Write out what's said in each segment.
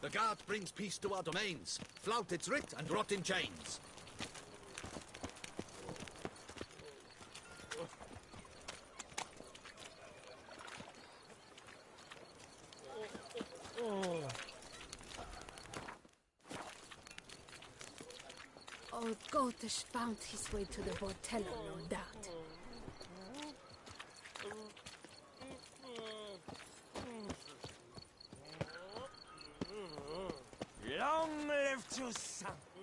The guard brings peace to our domains. Flout its writ and rot in chains. Old Gotish found his way to the Bortello, no doubt. Long live Toussaint!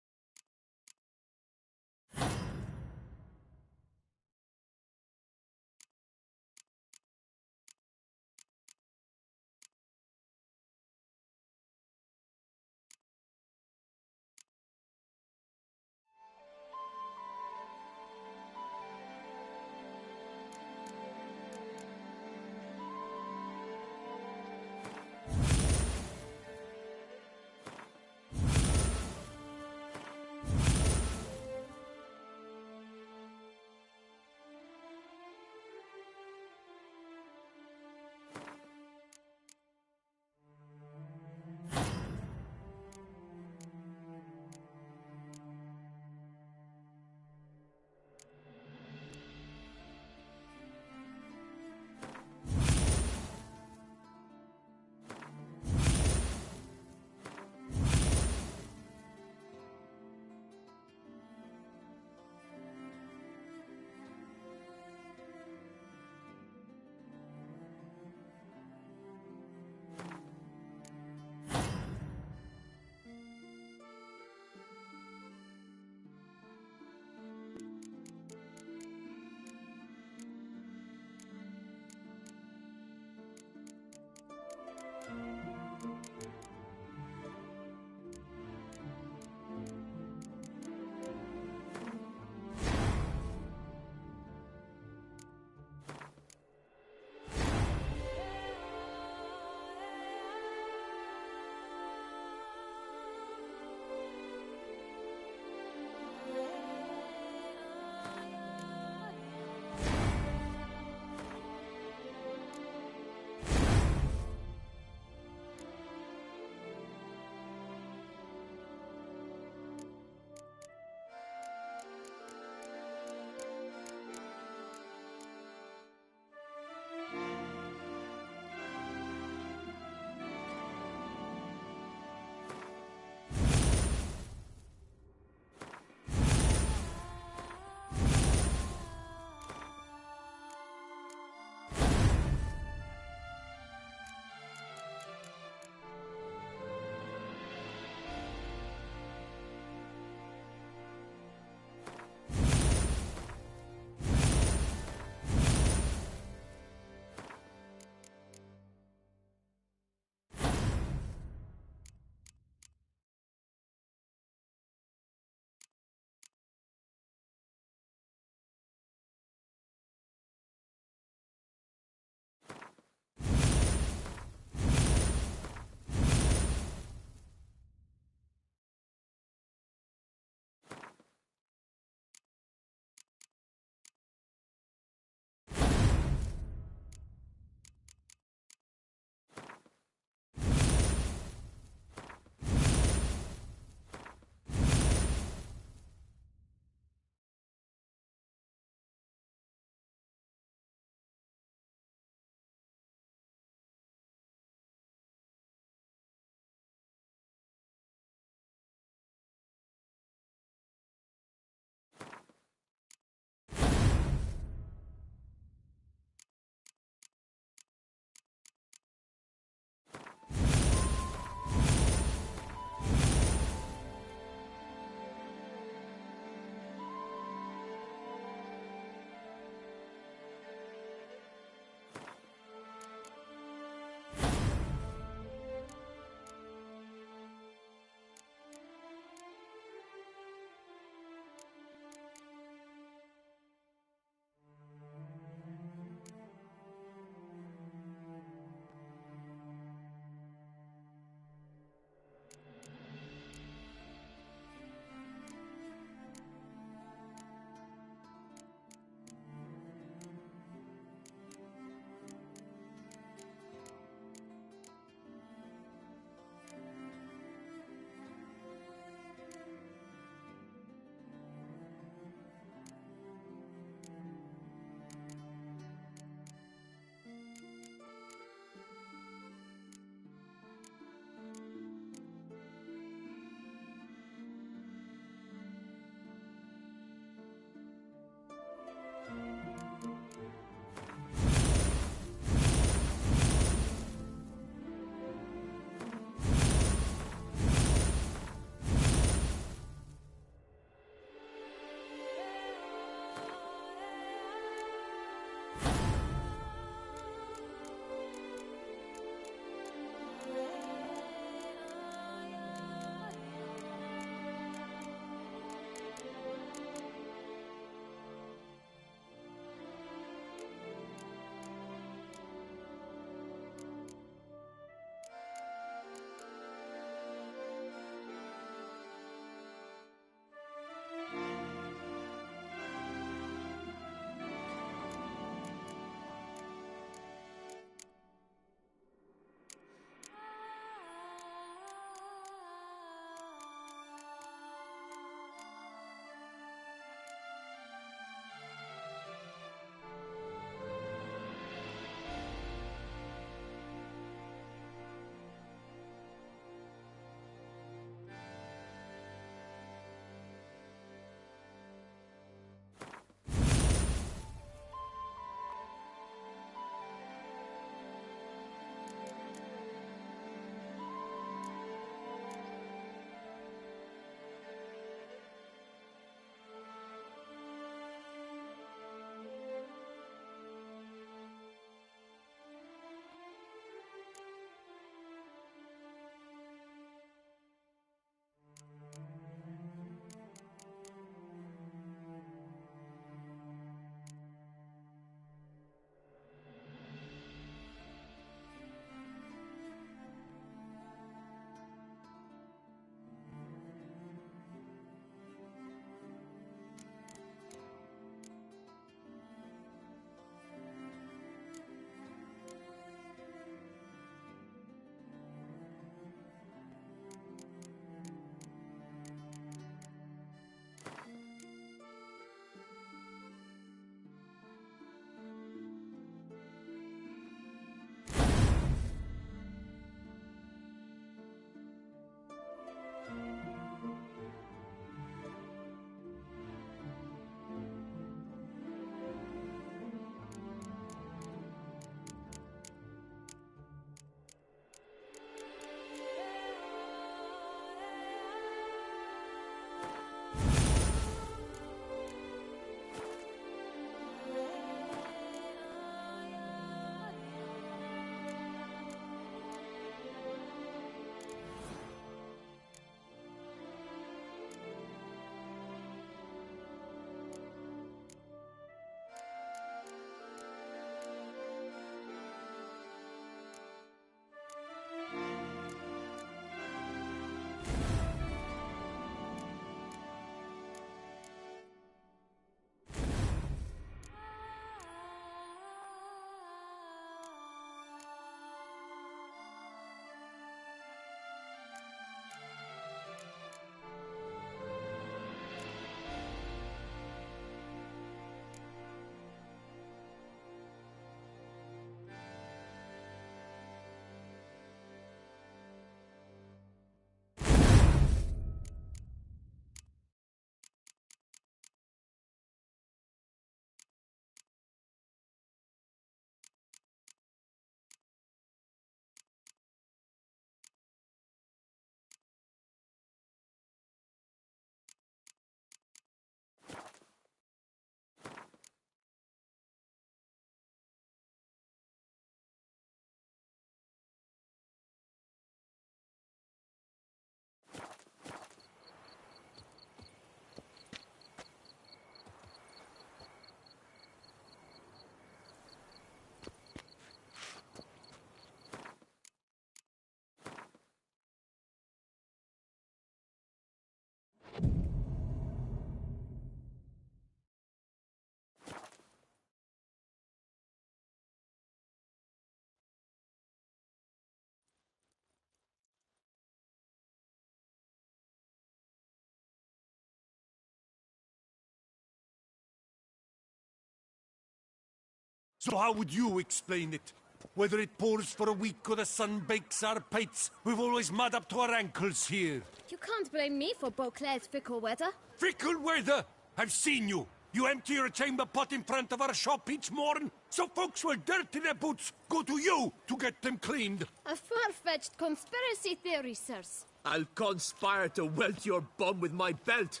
So how would you explain it? Whether it pours for a week or the sun bakes our pates, we've always mud up to our ankles here. You can't blame me for Beauclair's fickle weather. Fickle weather! I've seen you. You empty your chamber pot in front of our shop each morn, so folks will dirty their boots, go to you to get them cleaned. A far-fetched conspiracy theory, sirs. I'll conspire to welt your bum with my belt.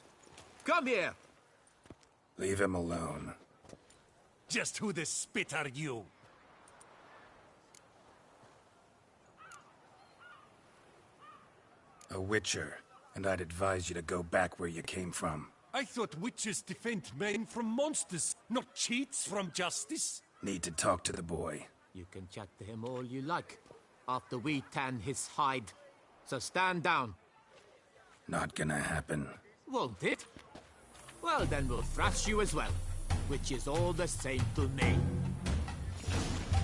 Come here. Leave him alone. Just who the spit are you? A witcher, and I'd advise you to go back where you came from. I thought witches defend men from monsters, not cheats from justice. Need to talk to the boy. You can chat to him all you like, after we tan his hide. So stand down. Not gonna happen. Won't it? Well, then we'll thrash you as well, which is all the same to me.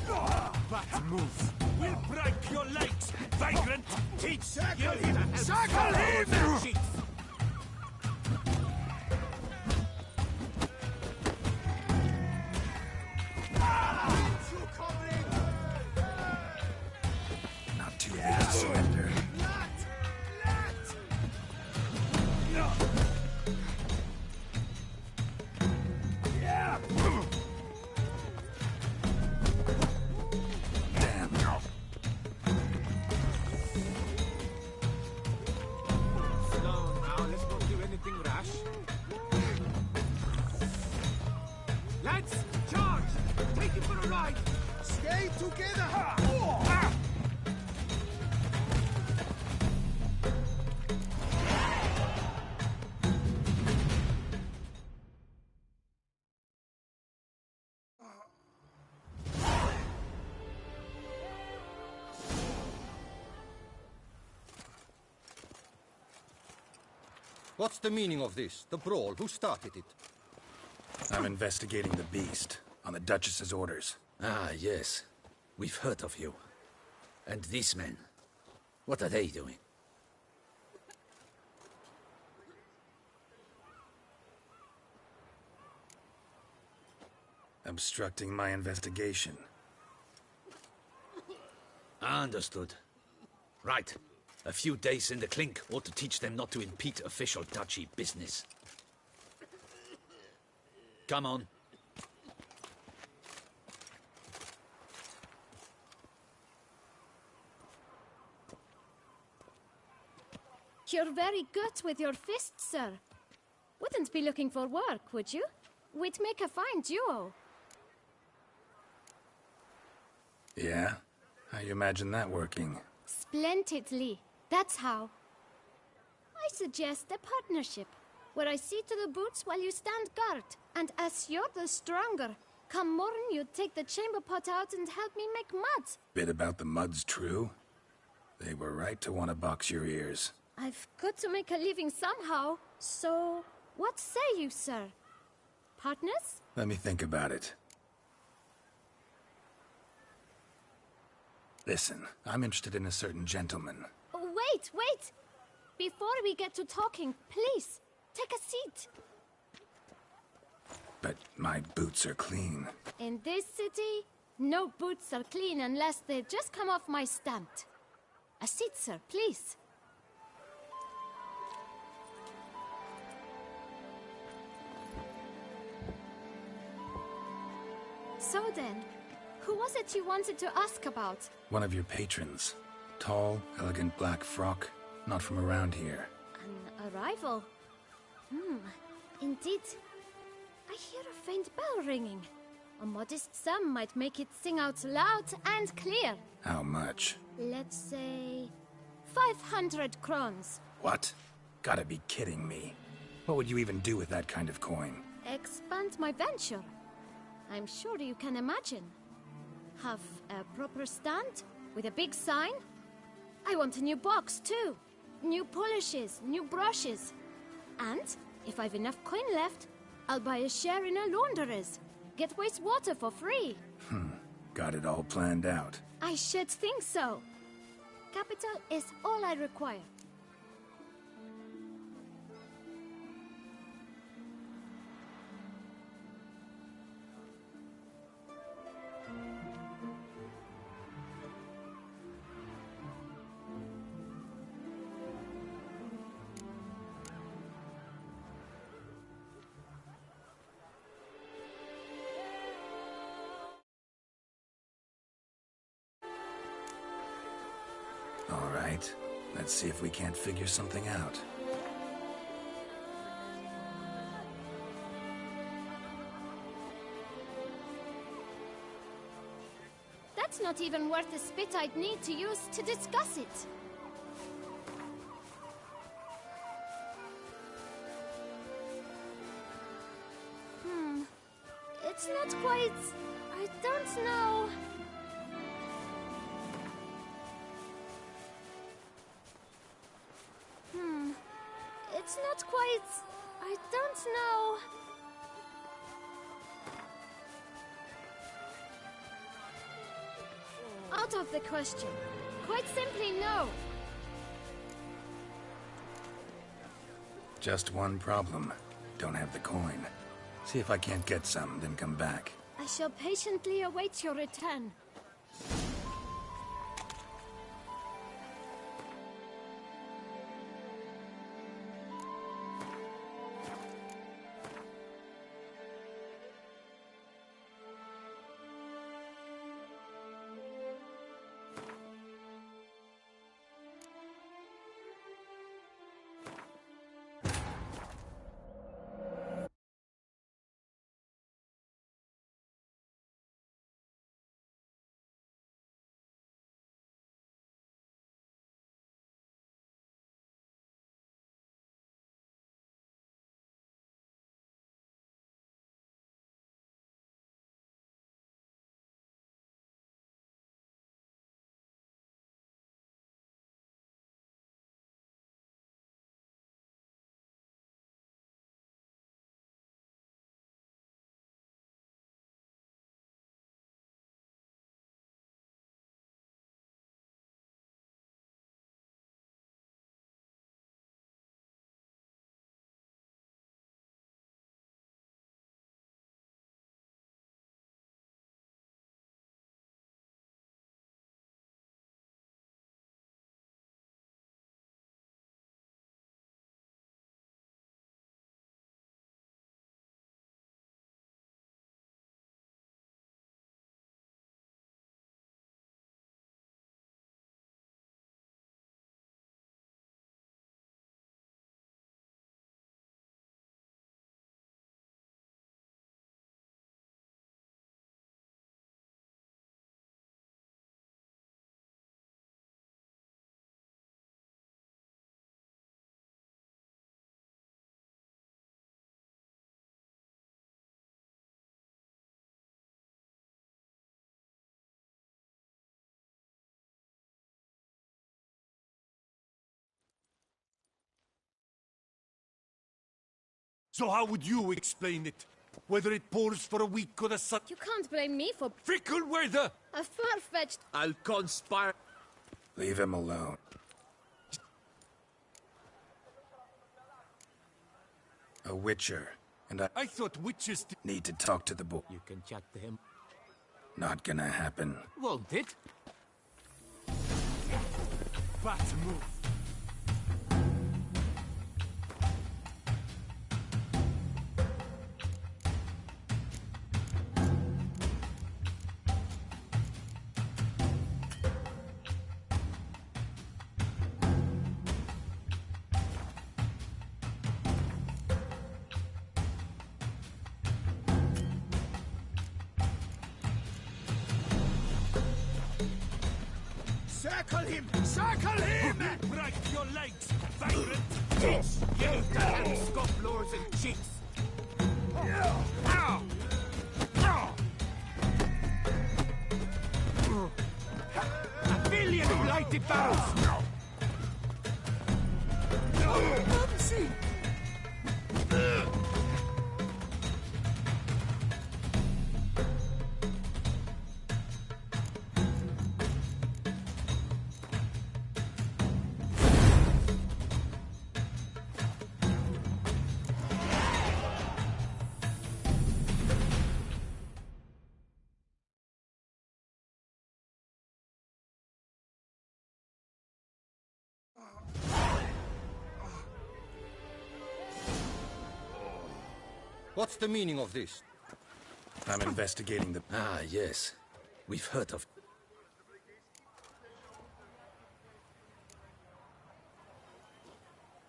Bad move. We'll break your legs, vagrant! Teach Circle him! Circle him! Not too easy to surrender. Damn. Slow now, let's not do anything rash. Lads, charge! Take it for a ride! Stay together! What's the meaning of this? The brawl? Who started it? I'm investigating the beast, on the Duchess's orders. Ah, yes. We've heard of you. And these men, what are they doing? Obstructing my investigation. Understood. Right. A few days in the clink ought to teach them not to impede official duchy business. Come on. You're very good with your fists, sir. Wouldn't be looking for work, would you? We'd make a fine duo. Yeah? How you imagine that working? Splendidly. That's how. I suggest a partnership, where I see to the boots while you stand guard. And as you're the stronger, come morn you take the chamber pot out and help me make mud. Bit about the mud's true? They were right to want to box your ears. I've got to make a living somehow, so what say you, sir? Partners? Let me think about it. Listen, I'm interested in a certain gentleman. Oh, wait! Before we get to talking, please, take a seat. But my boots are clean. In this city, no boots are clean unless they just come off my stamp. A seat, sir, please. So then, who was it you wanted to ask about? One of your patrons. Tall, elegant black frock. Not from around here. An arrival? Indeed. I hear a faint bell ringing. A modest sum might make it sing out loud and clear. How much? Let's say 500 crowns. What? Gotta be kidding me. What would you even do with that kind of coin? Expand my venture. I'm sure you can imagine. Have a proper stand with a big sign. I want a new box too. New polishes, new brushes. And if I've enough coin left, I'll buy a share in a launderer's. Get wastewater for free. Got it all planned out. I should think so. Capital is all I require. right. Let's see if we can't figure something out. That's not even worth the spit I'd need to use to discuss it. It's not quite... I don't know... It's not quite... I don't know... Out of the question. Quite simply, no. Just one problem. Don't have the coin. See if I can't get some, then come back. I shall patiently await your return. So how would you explain it? Whether it pours for a week or the sun... You can't blame me for Fickle weather! a far-fetched... I'll conspire... Leave him alone. A witcher, and I I thought witches... need to talk to the boy. You can chat to him. Not gonna happen. Won't it? Bat move. Circle him! Circle him! Break your legs, vagrant! Yes, you damn scofflords and cheats! Ow! A billion blighted barrels! Oopsie! What's the meaning of this? I'm investigating the... Ah, yes. We've heard of...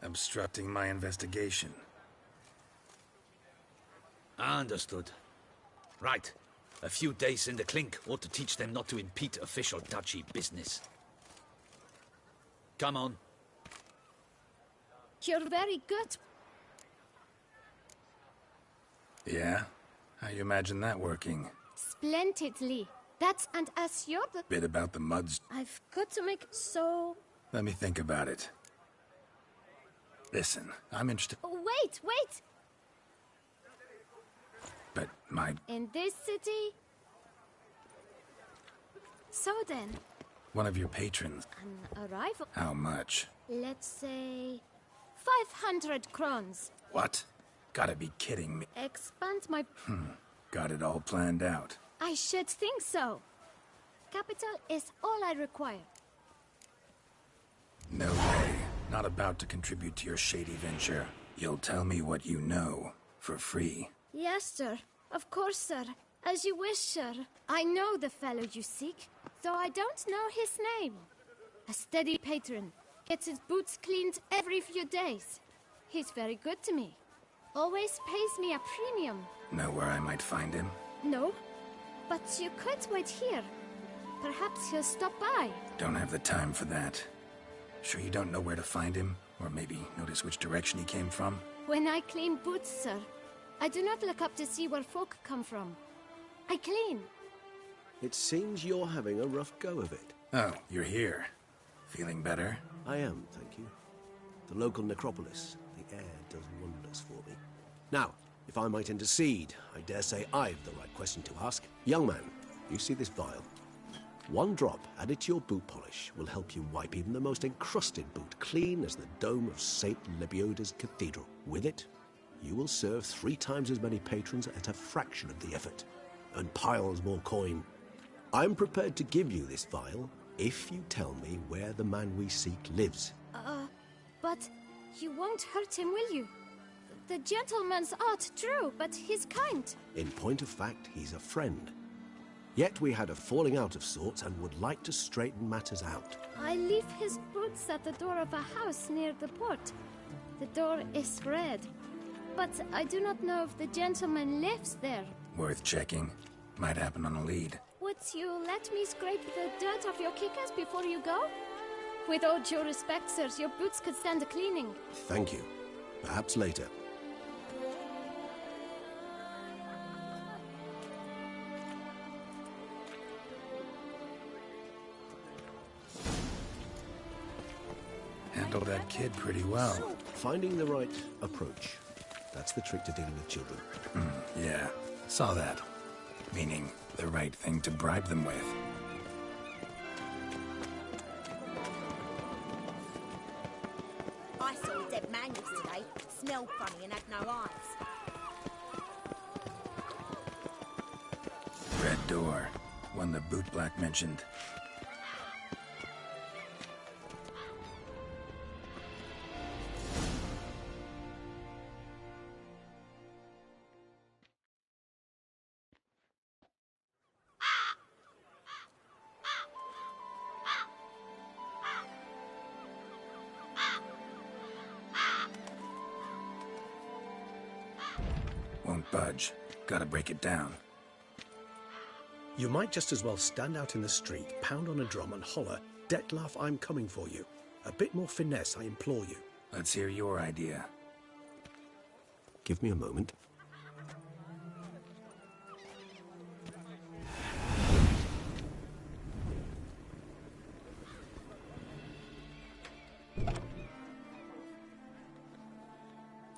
obstructing my investigation. Understood. Right. A few days in the clink ought to teach them not to impede official duchy business. Come on. You're very good. Yeah? How you imagine that working? Splendidly. That's and as you're the... Bit about the muds. I've got to make so... Let me think about it. Listen, I'm interested, Oh, wait! but my... In this city... So then, One of your patrons. an arrival... How much? Let's say... 500 crowns. What? Gotta be kidding me. Expand my... Got it all planned out. I should think so. Capital is all I require. No way. Not about to contribute to your shady venture. You'll tell me what you know, for free. Yes, sir. Of course, sir. As you wish, sir. I know the fellow you seek, though I don't know his name. A steady patron. Gets his boots cleaned every few days. He's very good to me. Always pays me a premium. Know where I might find him? No, but you could wait here. Perhaps he'll stop by. Don't have the time for that. Sure you don't know where to find him? Or maybe notice which direction he came from? When I clean boots, sir, I do not look up to see where folk come from. I clean. It seems you're having a rough go of it. Oh, you're here. Feeling better? I am, thank you. The local necropolis. The air does wonders for me. Now, if I might intercede, I dare say I've the right question to ask. Young man, you see this vial? One drop added to your boot polish will help you wipe even the most encrusted boot clean as the dome of St. Lebioda's cathedral. With it, you will serve 3 times as many patrons at a fraction of the effort, and piles more coin. I'm prepared to give you this vial if you tell me where the man we seek lives. But you won't hurt him, will you? The gentleman's art, true, but he's kind. In point of fact, he's a friend. Yet we had a falling out of sorts and would like to straighten matters out. I leave his boots at the door of a house near the port. The door is red, but I do not know if the gentleman lives there. Worth checking. Might happen on a lead. Would you let me scrape the dirt off your kickers before you go? With all due respect, sirs, your boots could stand a cleaning. Thank you. Perhaps later. Handled that kid pretty well. Finding the right approach. That's the trick to dealing with children. Yeah, saw that. Meaning, the right thing to bribe them with. I saw a dead man yesterday. Smelled funny and had no eyes. Red door. One the bootblack mentioned. Won't budge. Gotta break it down. You might just as well stand out in the street, pound on a drum and holler, "Dettlaff, I'm coming for you." A bit more finesse, I implore you. Let's hear your idea. Give me a moment.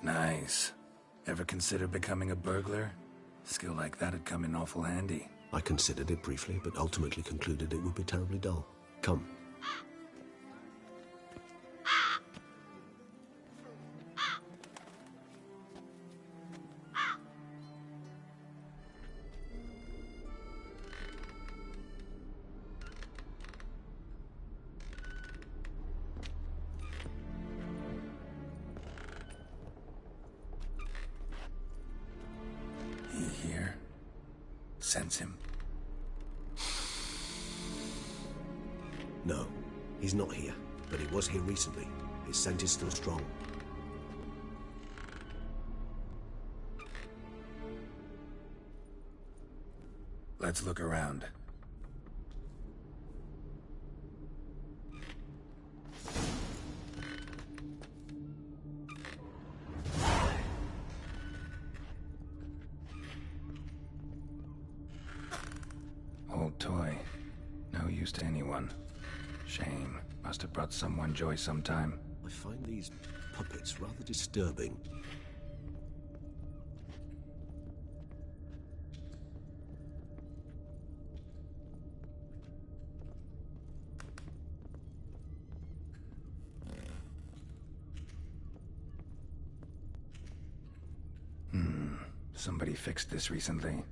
Nice. Ever consider becoming a burglar? Skill like that'd come in awful handy. I considered it briefly, but ultimately concluded it would be terribly dull. Come. He here? Sense him. No, he's not here, but he was here recently. His scent is still strong. Let's look around. Old toy. No use to anyone. Shame. Must have brought someone joy sometime. I find these puppets rather disturbing. Somebody fixed this recently.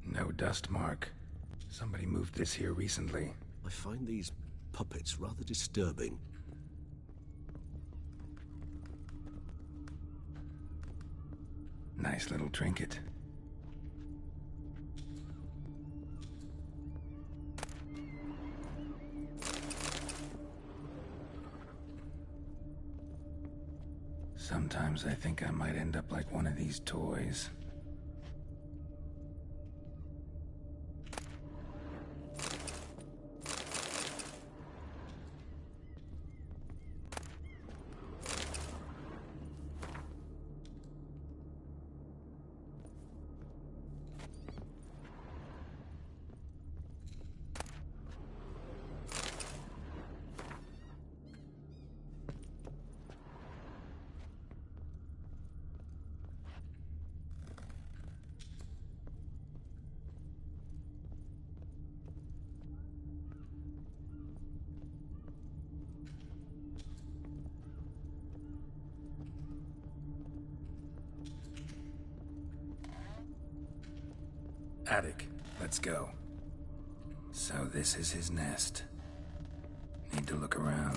No dust mark. Somebody moved this here recently. I find these puppets rather disturbing. Nice little trinket. Sometimes I think I might end up like one of these toys. Attic, let's go. So this is his nest. Need to look around.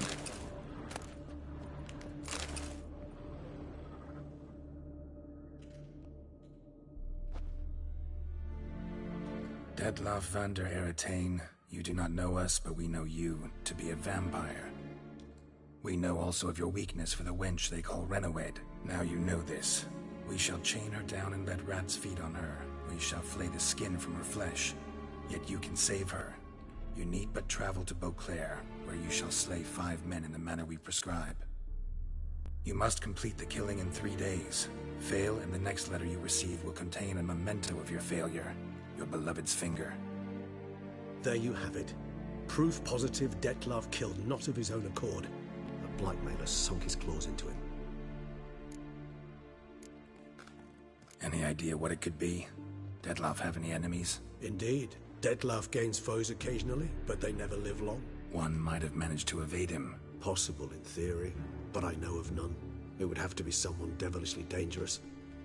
Dettlaff van der Eretain, you do not know us, but we know you to be a vampire. We know also of your weakness for the wench they call Renawed. Now you know this. We shall chain her down and let rats feed on her. We shall flay the skin from her flesh. Yet you can save her. You need but travel to Beauclair, where you shall slay 5 men in the manner we prescribe. You must complete the killing in 3 days. Fail, and the next letter you receive will contain a memento of your failure. Your beloved's finger. There you have it. Proof positive Dettlaff killed not of his own accord. The blackmailer sunk his claws into him. Any idea what it could be? Dettlaff have any enemies? Indeed. Dettlaff gains foes occasionally, but they never live long. One might have managed to evade him. Possible in theory, but I know of none. It would have to be someone devilishly dangerous.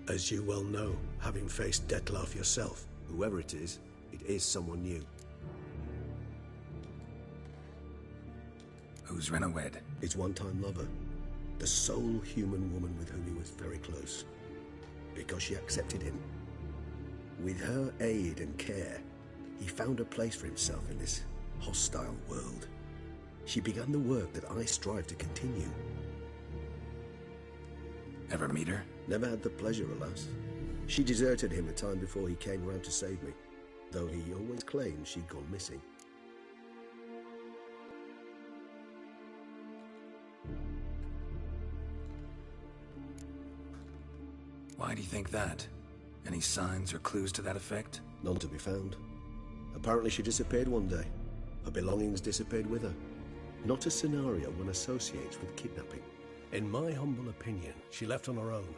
As you well know, having faced Dettlaff yourself. Whoever it is someone new. Who's Renawed? His one-time lover. The sole human woman with whom he was very close. Because she accepted him. With her aid and care, he found a place for himself in this hostile world. She began the work that I strive to continue. Ever meet her? Never had the pleasure, alas. She deserted him a time before he came round to save me, though he always claimed she'd gone missing. Why do you think that? Any signs or clues to that effect? None to be found. Apparently she disappeared one day. Her belongings disappeared with her. Not a scenario one associates with kidnapping. In my humble opinion, she left on her own.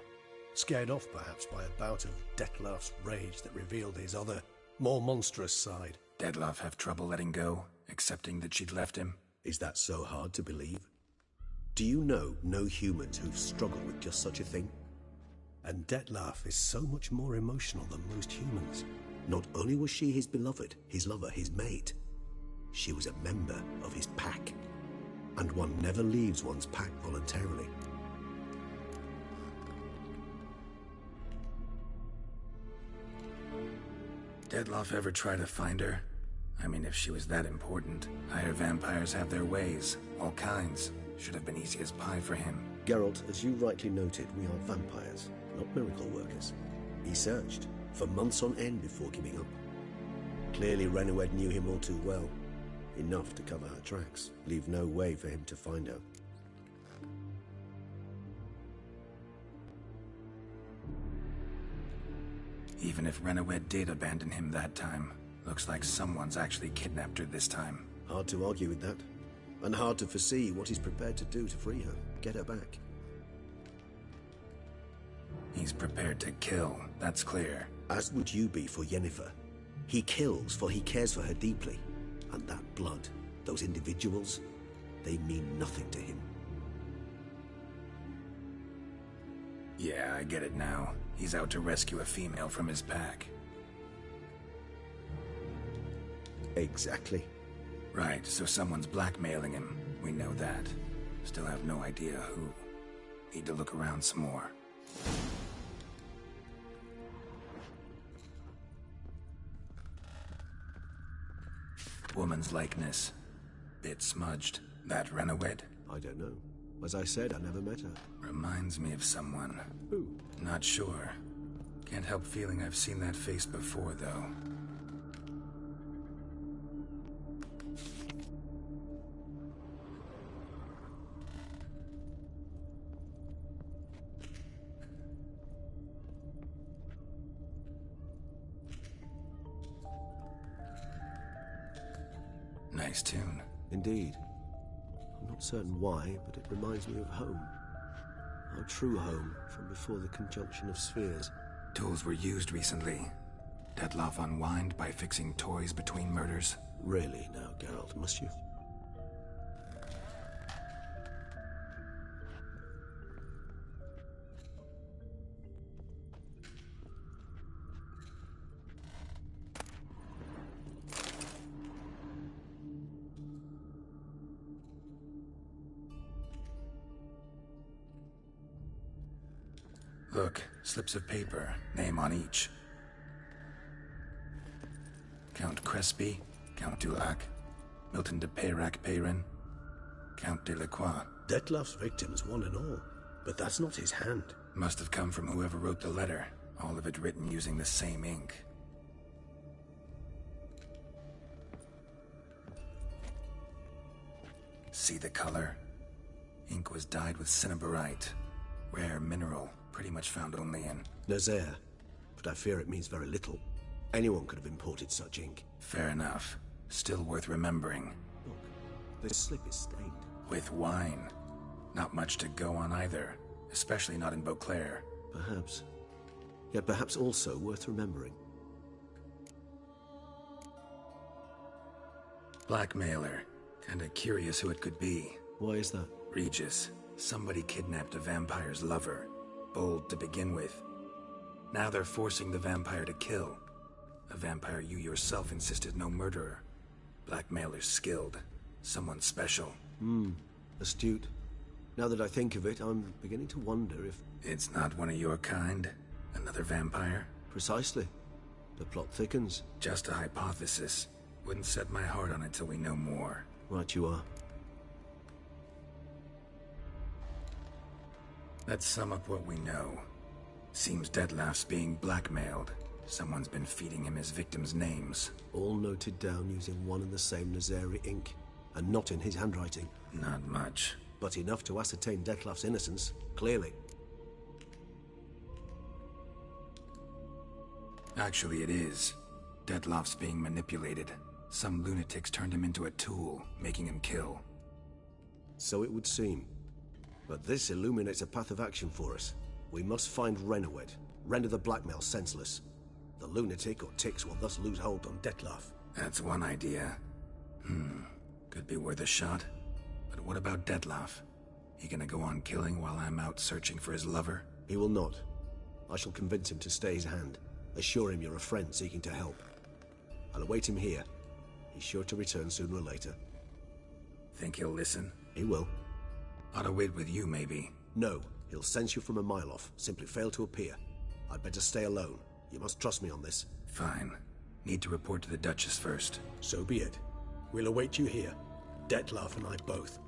Scared off, perhaps, by a bout of Dettlaff's rage that revealed his other, more monstrous side. Dettlaff have trouble letting go, accepting that she'd left him? Is that so hard to believe? Do you know no humans who've struggled with just such a thing? And Dettlaff is so much more emotional than most humans. Not only was she his beloved, his lover, his mate, she was a member of his pack. And one never leaves one's pack voluntarily. Dettlaff ever try to find her? I mean, if she was that important, higher vampires have their ways. All kinds. Should have been easy as pie for him. Geralt, as you rightly noted, we are vampires, not miracle workers. He searched for months on end before giving up. Clearly Renoed knew him all too well. Enough to cover her tracks, leave no way for him to find her. Even if Renoed did abandon him that time, looks like someone's actually kidnapped her this time. Hard to argue with that. And hard to foresee what he's prepared to do to free her, get her back. He's prepared to kill, that's clear. As would you be for Yennefer. He kills for he cares for her deeply. And that blood, those individuals, they mean nothing to him. Yeah, I get it now. He's out to rescue a female from his pack. Exactly. Right, so someone's blackmailing him. We know that. Still have no idea who. Need to look around some more. Woman's likeness. Bit smudged. That Renoed? I don't know. As I said, I never met her. Reminds me of someone. Who? Not sure. Can't help feeling I've seen that face before, though. Nice tune. Indeed. I'm not certain why, but it reminds me of home. Our true home from before the conjunction of spheres. Tools were used recently. Dettlaff unwind by fixing toys between murders. Really now, Geralt, must you? Look, slips of paper, name on each. Count Crespi, Count Dulac, Milton de Peyrac-Peyrin, Count Delacroix. Dettlaff's victims, one and all. But that's not his hand. Must have come from whoever wrote the letter, all of it written using the same ink. See the color? Ink was dyed with cinnabarite, rare mineral, pretty much found only in Nazaire, but I fear it means very little. Anyone could have imported such ink. Fair enough. Still worth remembering. Look, this slip is stained. With wine. Not much to go on either, especially not in Beauclair. Perhaps. Yet perhaps also worth remembering. Blackmailer. Kinda curious who it could be. Why is that? Regis. Somebody kidnapped a vampire's lover. Bold to begin with. Now they're forcing the vampire to kill. A vampire you yourself insisted no murderer. Blackmailer's skilled. Someone special. Astute. Now that I think of it, I'm beginning to wonder if... It's not one of your kind? Another vampire? Precisely. The plot thickens. Just a hypothesis. Wouldn't set my heart on it till we know more. Right you are. Let's sum up what we know. Seems Dettlaff's being blackmailed. Someone's been feeding him his victims' names. All noted down using one and the same Nazari ink. And not in his handwriting. Not much. But enough to ascertain Dettlaff's innocence, clearly. Actually, it is. Dettlaff's being manipulated. Some lunatics turned him into a tool, making him kill. So it would seem. But this illuminates a path of action for us. We must find Renoed, render the blackmail senseless. The lunatic or ticks will thus lose hold on Dettlaff. That's one idea. Could be worth a shot. But what about Dettlaff? He gonna go on killing while I'm out searching for his lover? He will not. I shall convince him to stay his hand. Assure him you're a friend seeking to help. I'll await him here. He's sure to return sooner or later. Think he'll listen? He will. Ought to wait with you, maybe. No, he'll sense you from a mile off. Simply fail to appear. I'd better stay alone. You must trust me on this. Fine. Need to report to the Duchess first. So be it. We'll await you here. Dettlaff and I both.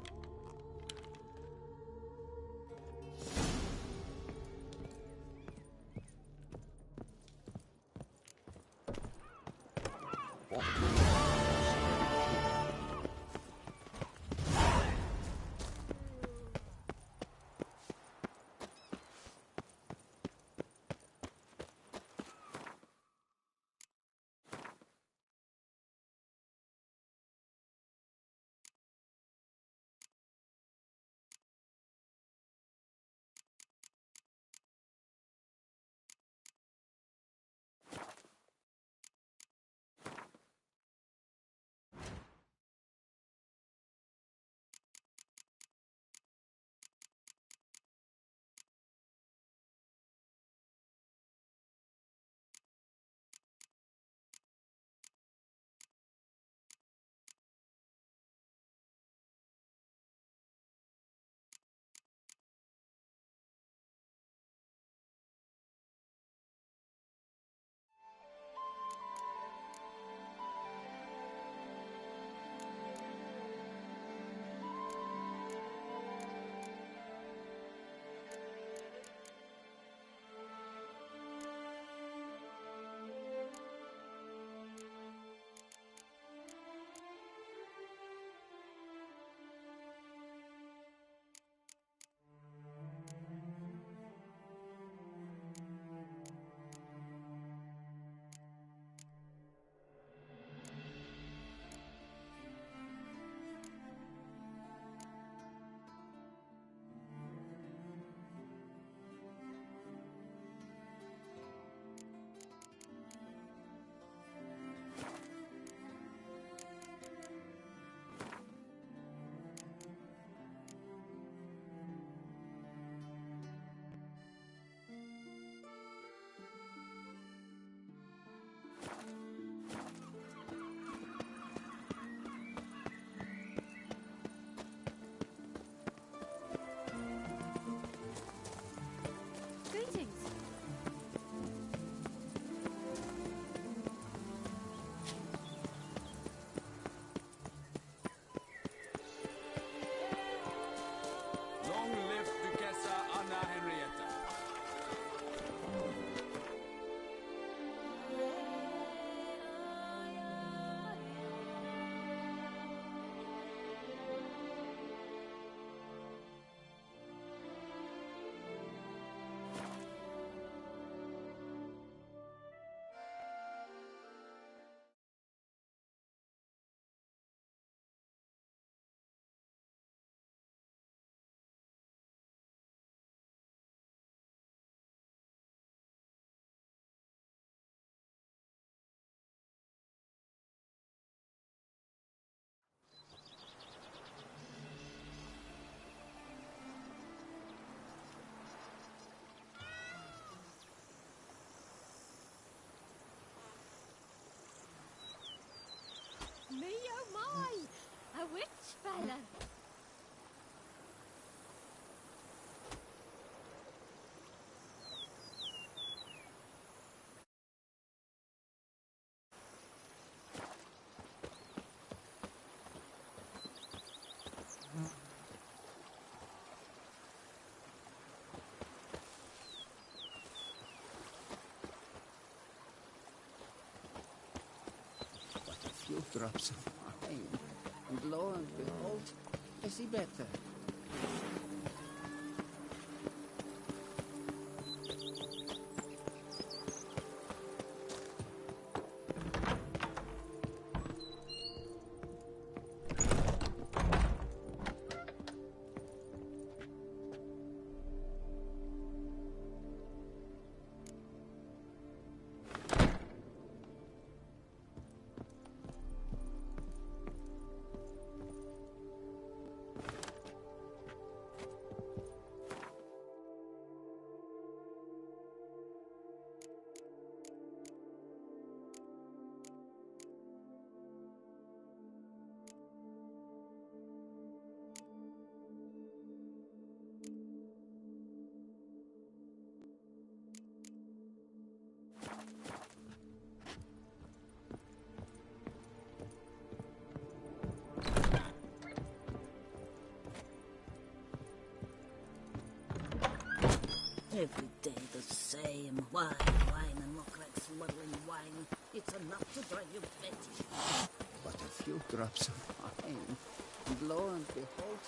Me oh my! A witch fella! Few drops of wine, and lo and behold, I see better. Every day the same. Wine, and look like smuggling wine. It's enough to drive you batty. But a few drops of wine, and lo and behold,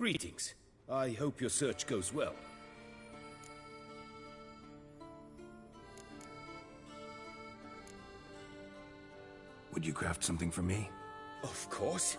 Greetings. I hope your search goes well. Would you craft something for me? Of course.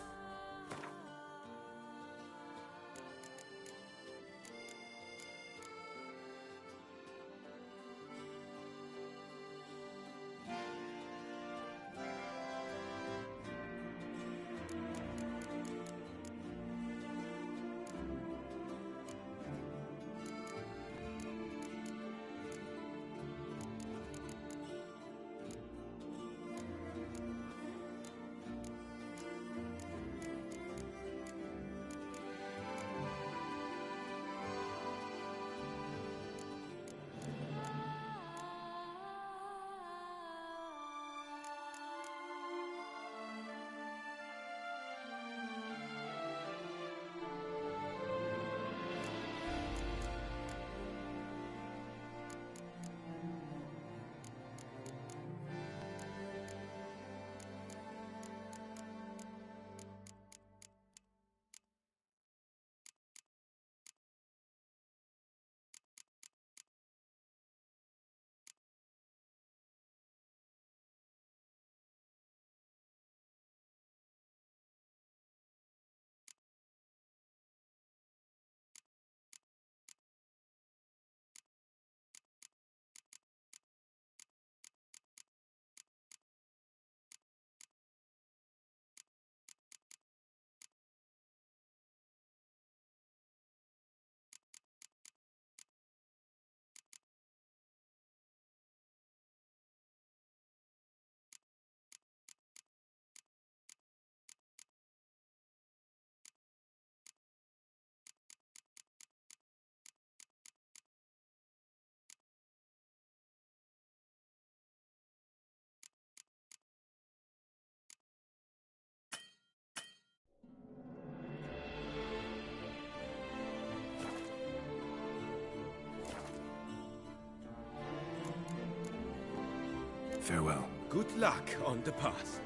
Farewell. Good luck on the path.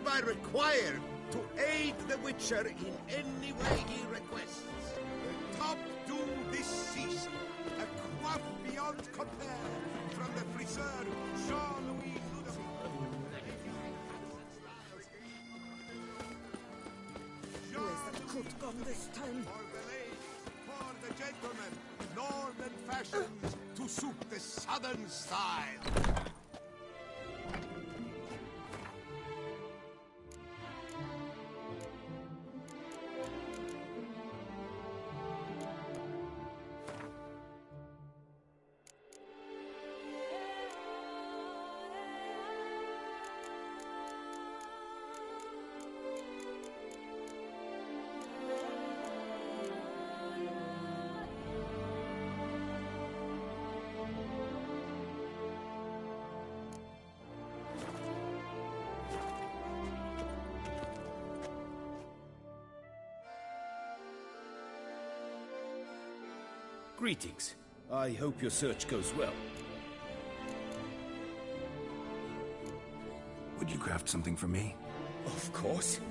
hereby required to aid the Witcher in any way he requests. Top do this season, a quaff beyond compare from the friseur Jean-Louis Ludovic. Where's the coat gone this time? For the ladies, for the gentlemen, northern fashions to suit the southern style. Greetings. I hope your search goes well. Would you craft something for me? Of course.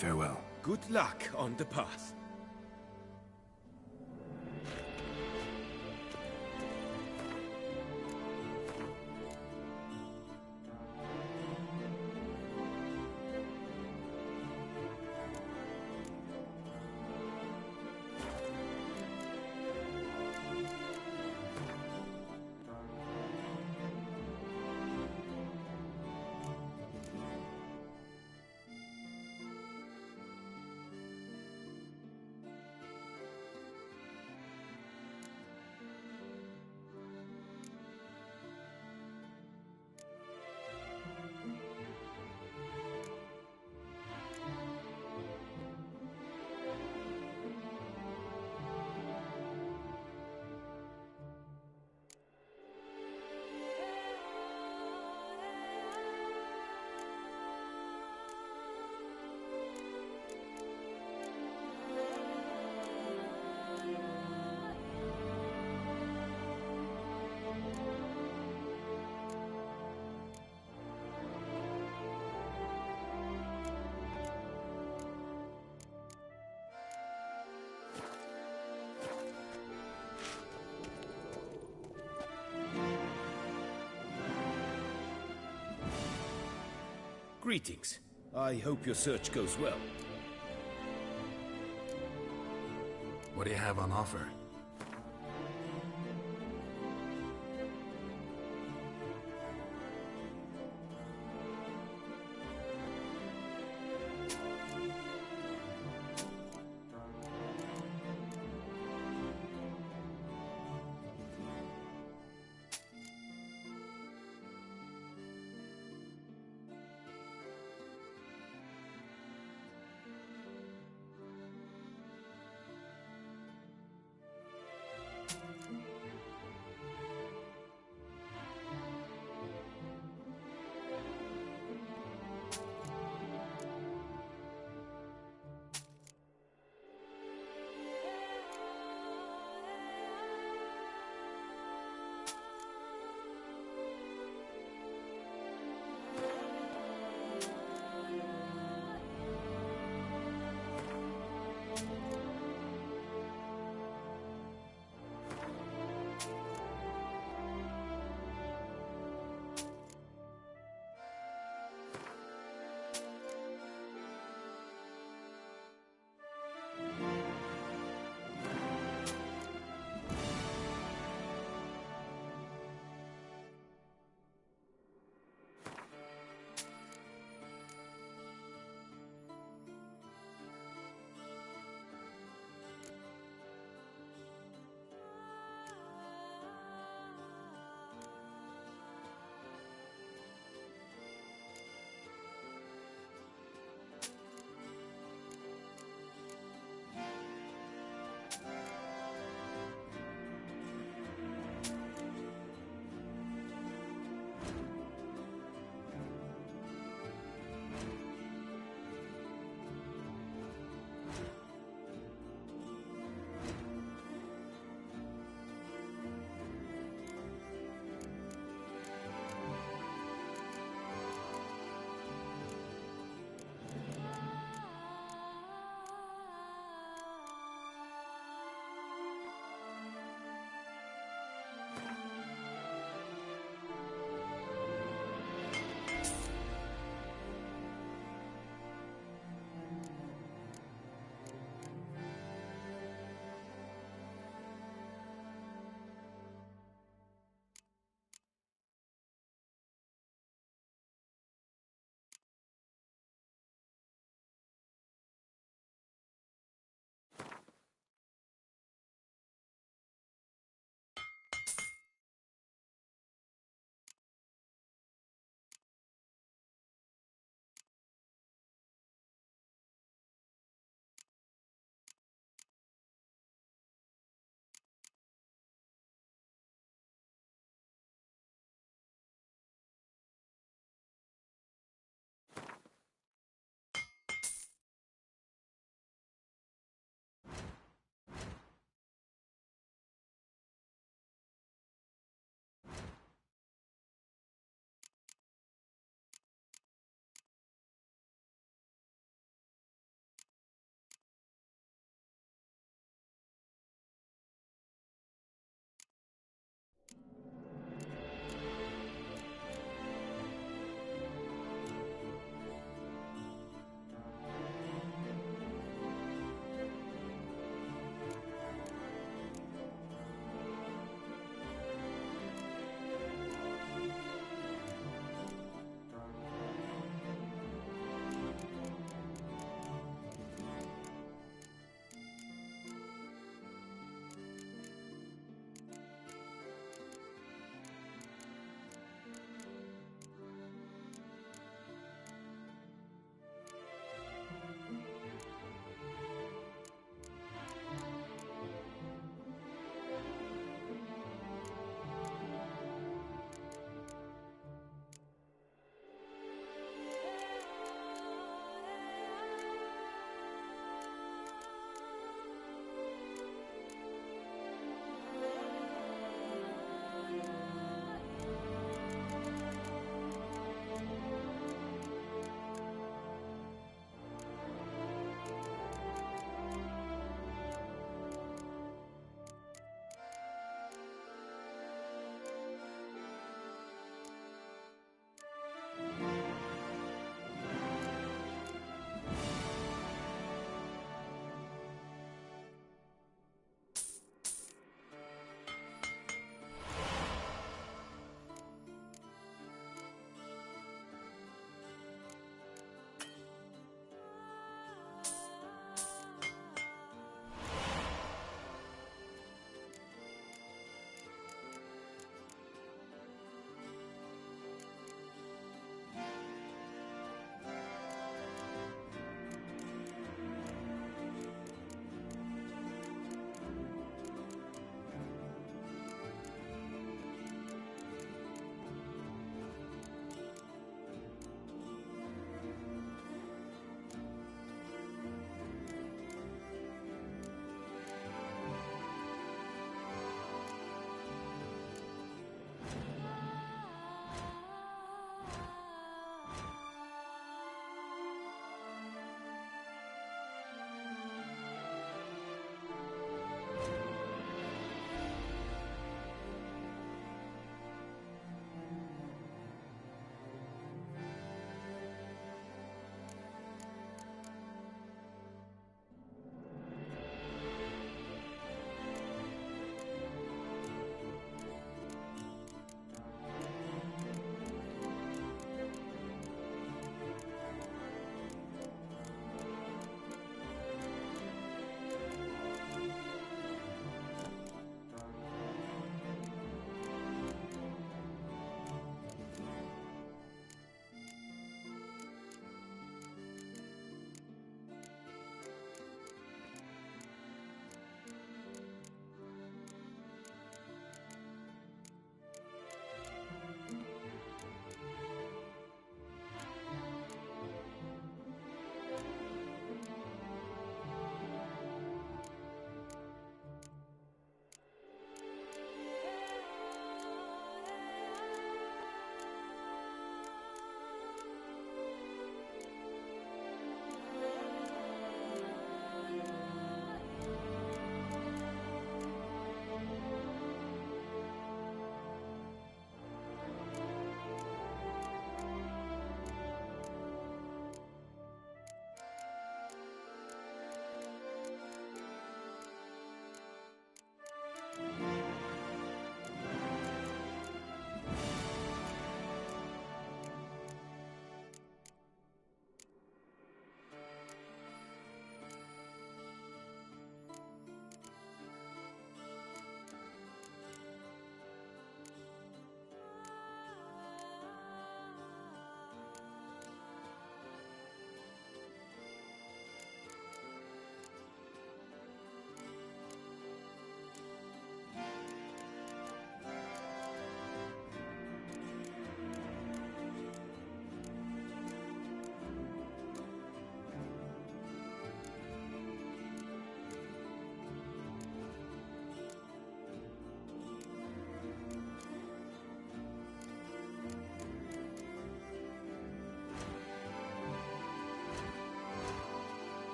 Farewell. Good luck on the path. Greetings. I hope your search goes well. What do you have on offer?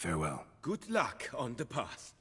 Farewell. Good luck on the path.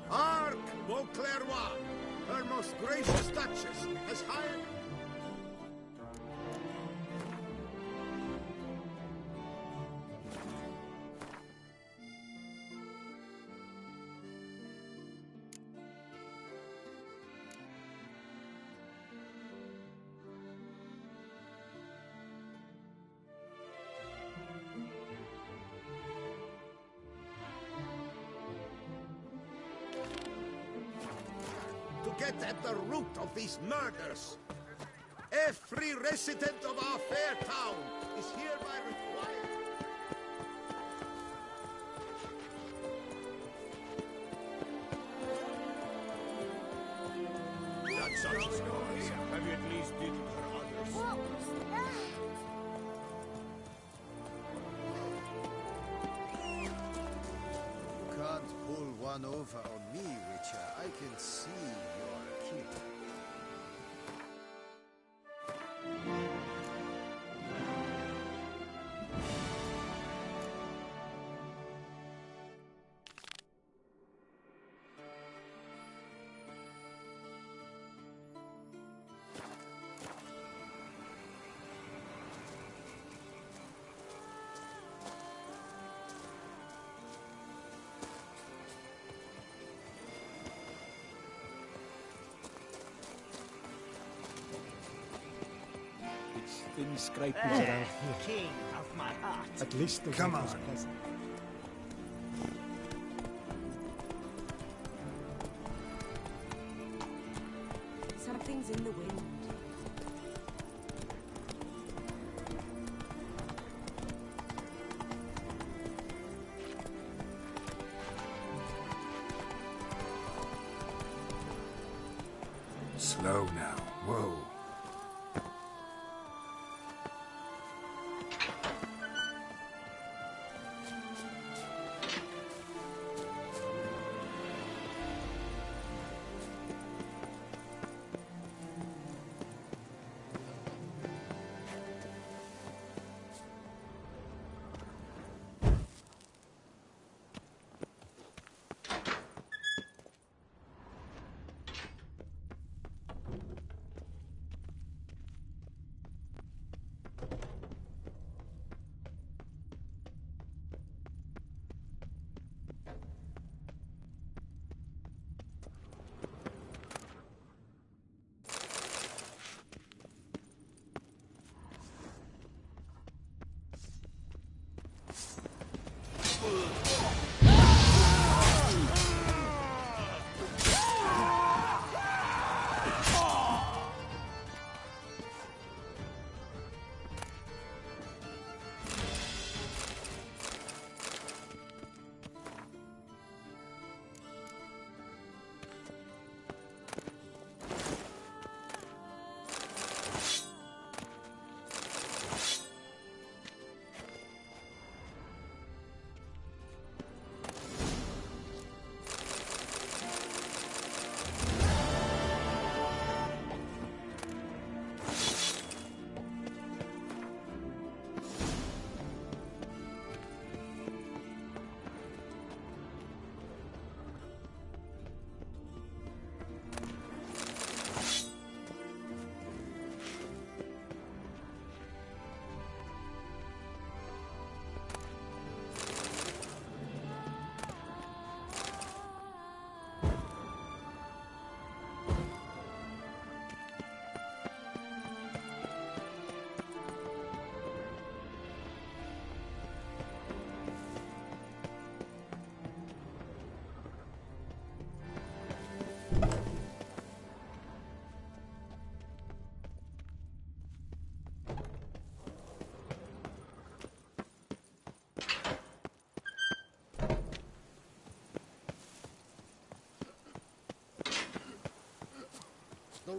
Hark, Beauclervois! Her most gracious Duchess has hired... to get at the root of these murders. Every resident of our fair town is hereby required. Not such a noise. Have you at least did it for others? What was that? You can't pull one over on me, Witcher. I can see you're a king. Thin scrapings around here. King of my heart. At least the Come wind was on. pleasant. Something's in the wind. Slow now. Whoa.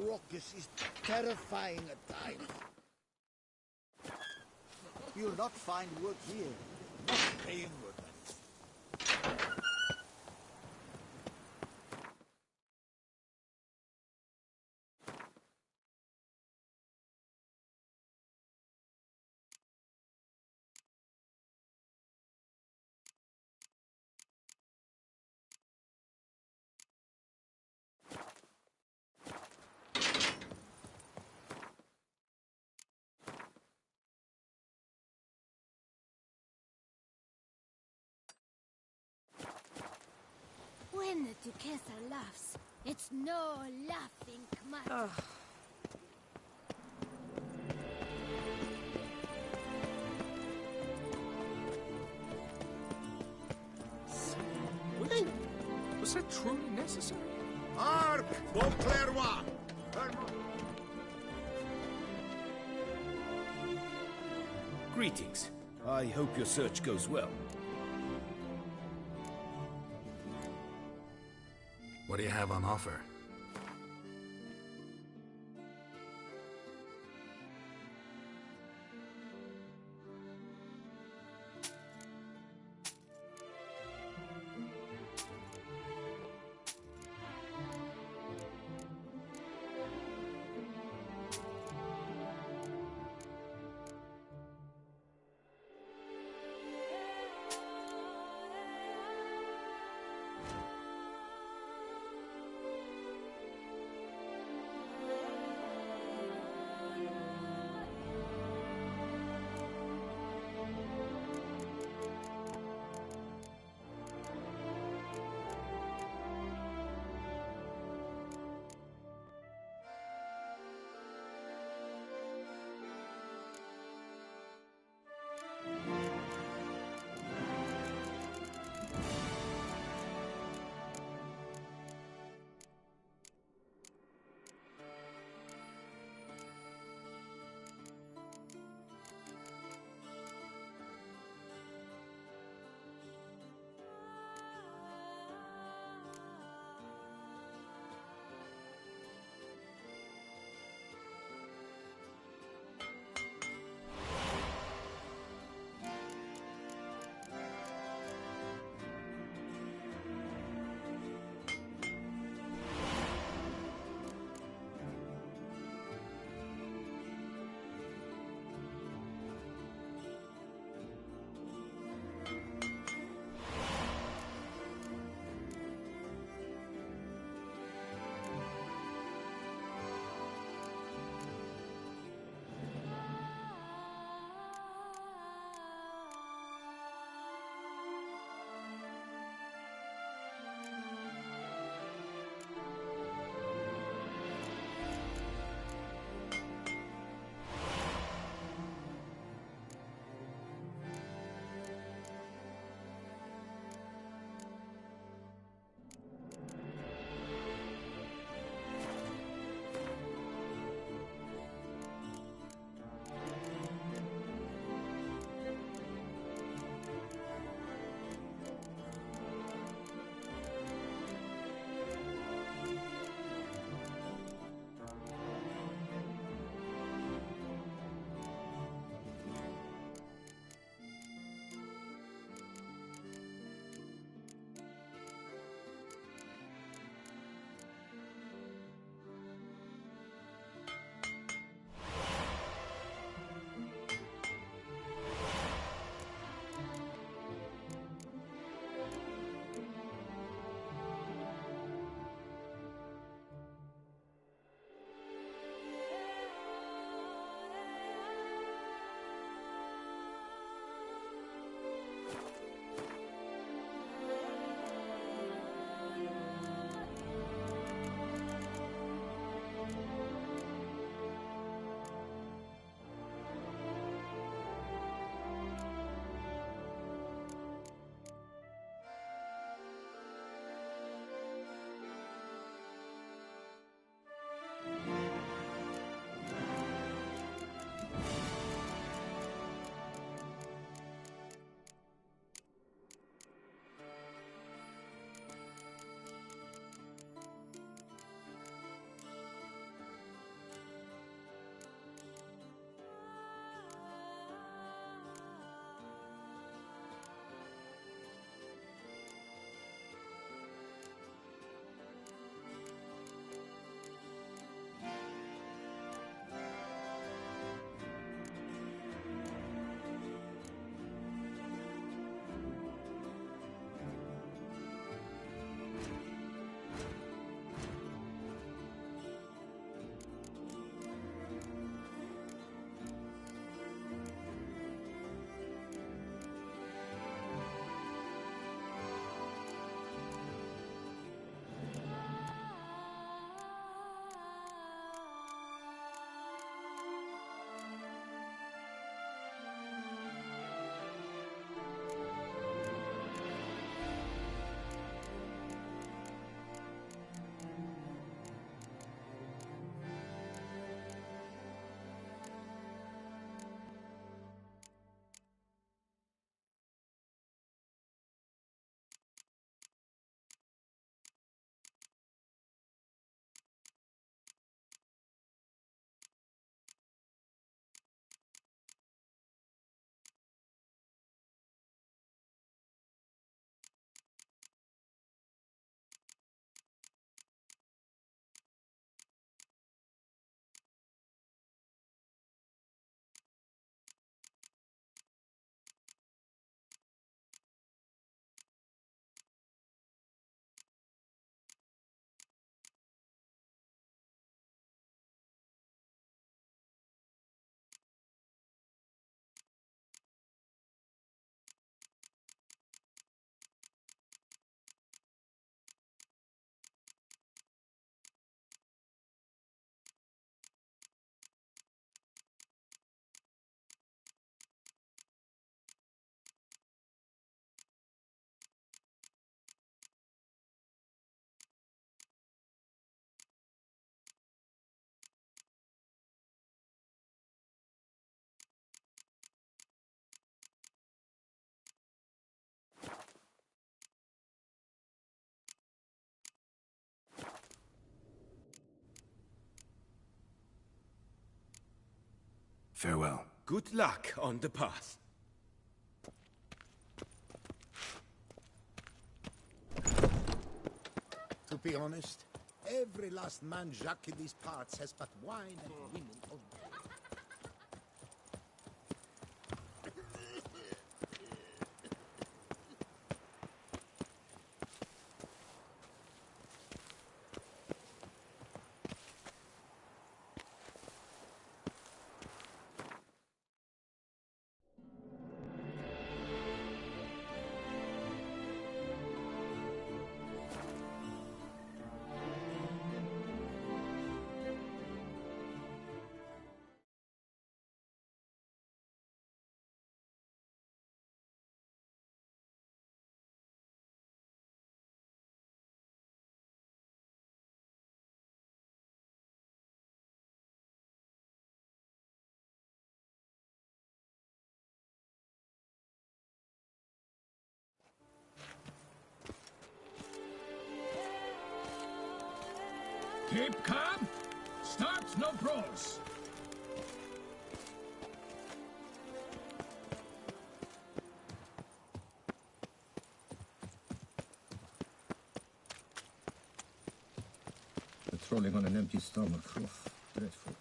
raucous is terrifying at times. You'll not find wood here. Not paying woodman. When the Duquesa laughs, it's no laughing matter. Was that truly necessary? Hark, Beauclervois! Greetings. I hope your search goes well. What do you have on offer? Farewell. Good luck on the path. To be honest, every last man Jacques in these parts has but wine and women only. Keep calm. Start no brawls. Patrolling on an empty stomach. Oof, dreadful.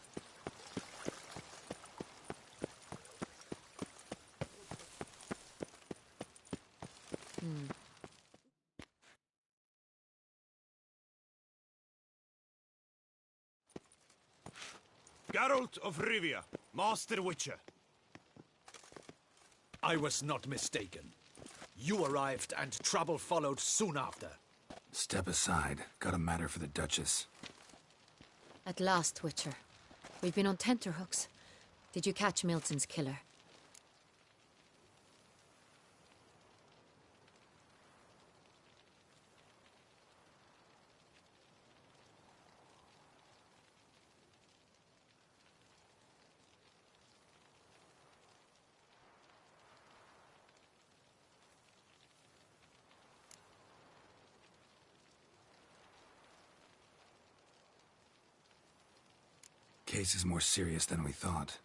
Geralt of Rivia, Master Witcher. I was not mistaken. You arrived and trouble followed soon after. Step aside. Got a matter for the Duchess. At last, Witcher. We've been on tenterhooks. Did you catch Milton's killer? Case is more serious than we thought.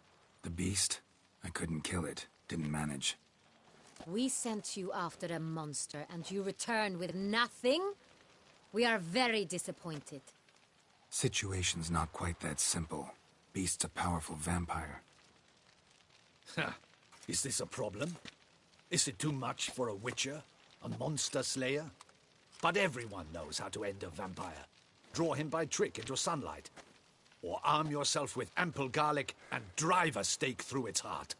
The beast, I couldn't kill it. Didn't manage. We sent you after a monster, and you returned with nothing? We are very disappointed. Situation's not quite that simple. Beast's a powerful vampire. Ha! Is this a problem? Is it too much for a witcher? A monster slayer? But everyone knows how to end a vampire. Draw him by trick into sunlight. Or arm yourself with ample garlic and drive a stake through its heart.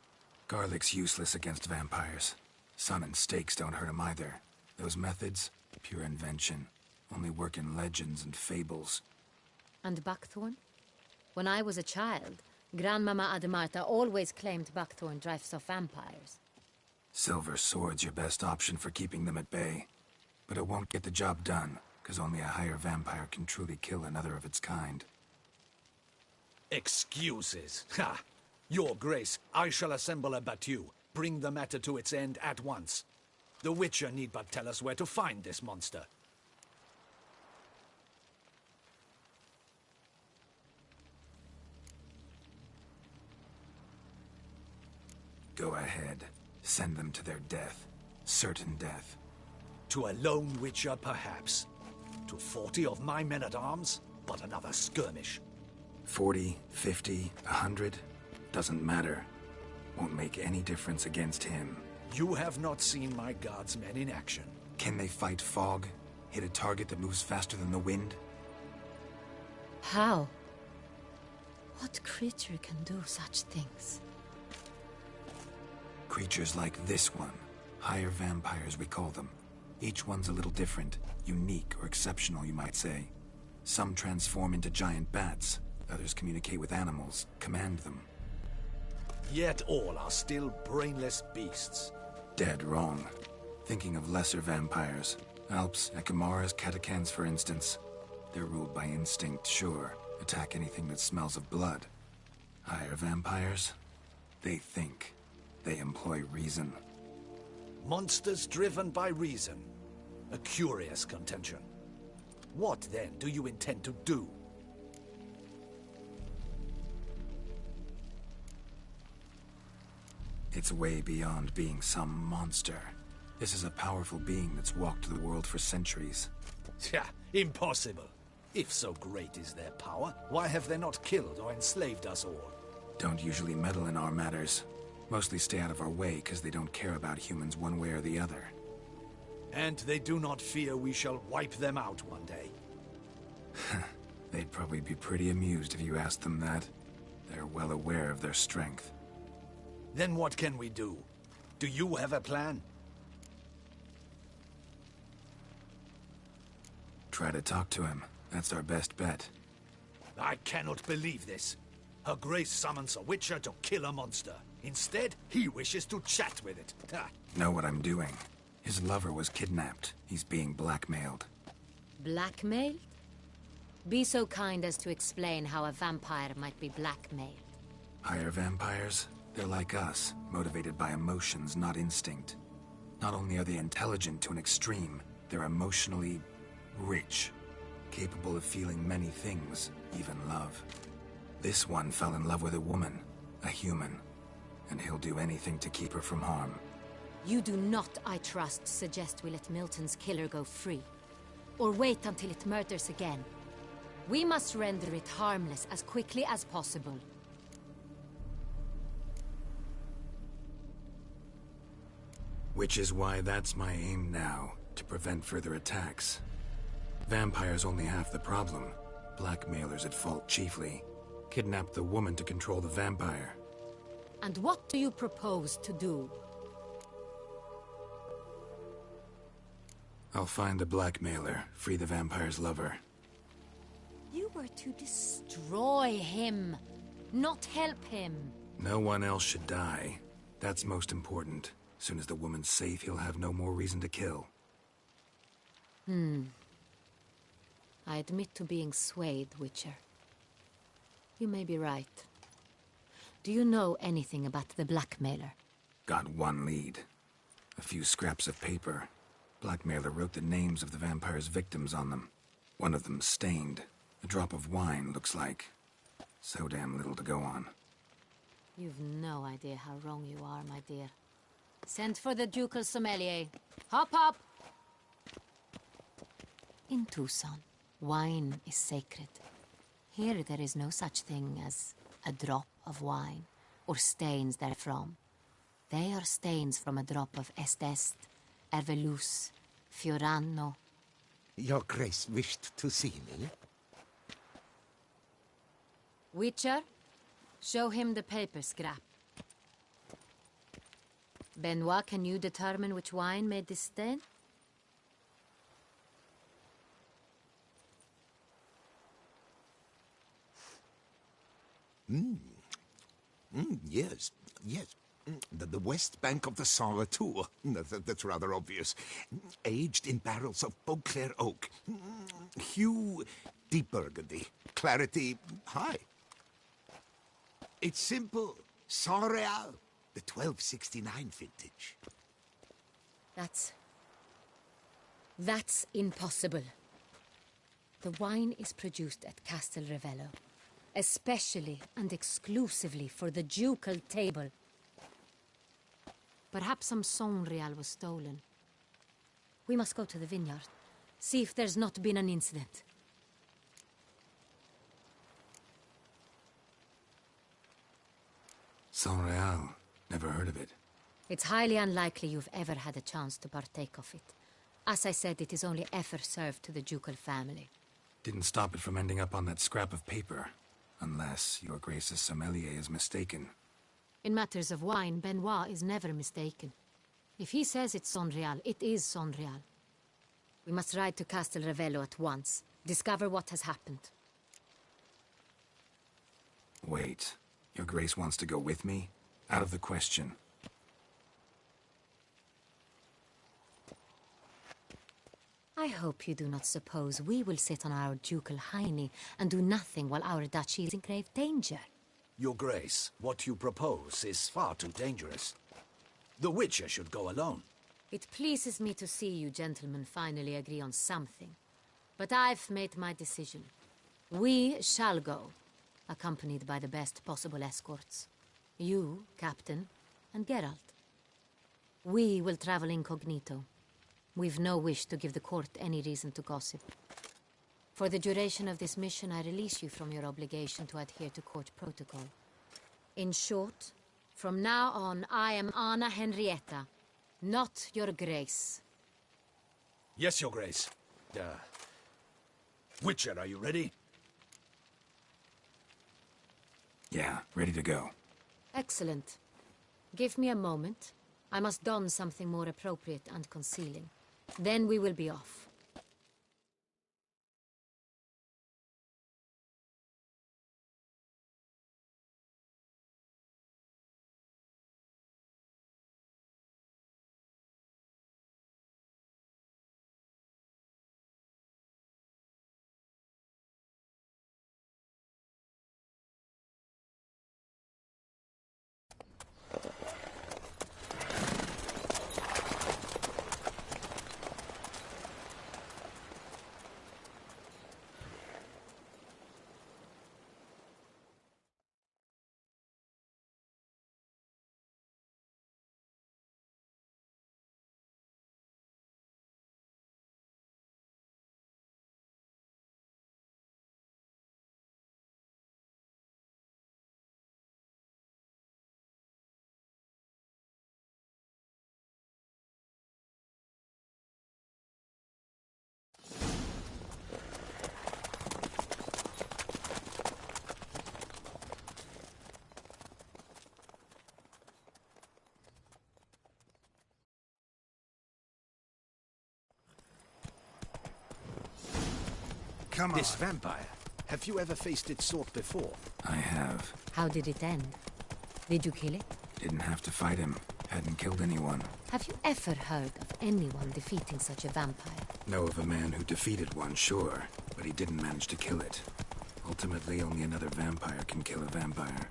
Garlic's useless against vampires. Sun and stakes don't hurt him either. Those methods, pure invention. Only work in legends and fables. And buckthorn? When I was a child, Grandmama Ademarta always claimed buckthorn drives off vampires. Silver sword's your best option for keeping them at bay. But it won't get the job done, because only a higher vampire can truly kill another of its kind. Excuses. Ha! Your Grace, I shall assemble a battue. Bring the matter to its end at once. The Witcher need but tell us where to find this monster. Go ahead. Send them to their death. Certain death. To a lone Witcher, perhaps. To 40 of my men-at-arms, but another skirmish. 40, 50, 100, doesn't matter. Won't make any difference against him. You have not seen my guardsmen in action. Can they fight fog? Hit a target that moves faster than the wind? How? What creature can do such things? Creatures like this one. Higher vampires, we call them. Each one's a little different. Unique or exceptional, you might say. Some transform into giant bats. Others communicate with animals, command them. Yet all are still brainless beasts. Dead wrong. Thinking of lesser vampires. Alps, Ekamaras, Catacans, for instance. They're ruled by instinct, sure. Attack anything that smells of blood. Higher vampires? They think. They employ reason. Monsters driven by reason. A curious contention. What, then, do you intend to do? It's way beyond being some monster. This is a powerful being that's walked the world for centuries. Yeah, impossible. If so great is their power, why have they not killed or enslaved us all? Don't usually meddle in our matters. Mostly stay out of our way because they don't care about humans one way or the other. And they do not fear we shall wipe them out one day. They'd probably be pretty amused if you asked them that. They're well aware of their strength. Then what can we do? Do you have a plan? Try to talk to him. That's our best bet. I cannot believe this. Her Grace summons a Witcher to kill a monster. Instead, he wishes to chat with it. Know what I'm doing. His lover was kidnapped. He's being blackmailed. Blackmailed? Be so kind as to explain how a vampire might be blackmailed. Higher vampires? They're like us, motivated by emotions, not instinct. Not only are they intelligent to an extreme, they're emotionally rich, capable of feeling many things, even love. This one fell in love with a woman, a human, and he'll do anything to keep her from harm. You do not, I trust, suggest we let Milton's killer go free, or wait until it murders again. We must render it harmless as quickly as possible. Which is why that's my aim now, to prevent further attacks. Vampires only half the problem. Blackmailers at fault chiefly. Kidnap the woman to control the vampire. And what do you propose to do? I'll find the blackmailer, free the vampire's lover. You were to destroy him, not help him. No one else should die. That's most important. As soon as the woman's safe, he'll have no more reason to kill. I admit to being swayed, Witcher. You may be right. Do you know anything about the blackmailer? Got one lead. A few scraps of paper. Blackmailer wrote the names of the vampire's victims on them. One of them stained. A drop of wine, looks like. So damn little to go on. You've no idea how wrong you are, my dear. Send for the ducal sommelier. Hop, hop! In Tucson, wine is sacred. Here there is no such thing as a drop of wine, or stains therefrom. They are stains from a drop of Est, Ervelus, Fiorano. Your Grace wished to see me? Witcher, show him the paper scrap. Benoit, can you determine which wine made this stain? Yes, yes. The west bank of the Saint Retour. That's rather obvious. Aged in barrels of Beauclair oak. Hue, deep burgundy. Clarity, high. It's simple. Saint Real, the 1269 vintage. That's impossible. The wine is produced at Castel Ravello, especially and exclusively for the ducal table. Perhaps some Saint Real was stolen. We must go to the vineyard, see if there's not been an incident. Saint Real. Never heard of it. It's highly unlikely you've ever had a chance to partake of it. As I said, it is only ever served to the ducal family. Didn't stop it from ending up on that scrap of paper. Unless your Grace's sommelier is mistaken. In matters of wine, Benoit is never mistaken. If he says it's Saint Real, it is Saint Real. We must ride to Castel Ravello at once. Discover what has happened. Wait. Your Grace wants to go with me? Out of the question. I hope you do not suppose we will sit on our ducal hiney and do nothing while our duchy is in grave danger. Your Grace, what you propose is far too dangerous. The Witcher should go alone. It pleases me to see you gentlemen finally agree on something. But I've made my decision. We shall go, accompanied by the best possible escorts. You, Captain, and Geralt. We will travel incognito. We've no wish to give the court any reason to gossip. For the duration of this mission, I release you from your obligation to adhere to court protocol. In short, from now on, I am Anna Henrietta, not your grace. Yes, Your Grace. Witcher, are you ready? Yeah, ready to go. Excellent. Give me a moment. I must don something more appropriate and concealing. Then we will be off. Come on. This vampire. Have you ever faced its sort before? I have. How did it end? Did you kill it? Didn't have to fight him. Hadn't killed anyone. Have you ever heard of anyone defeating such a vampire? Know of a man who defeated one, sure, but he didn't manage to kill it. Ultimately, only another vampire can kill a vampire.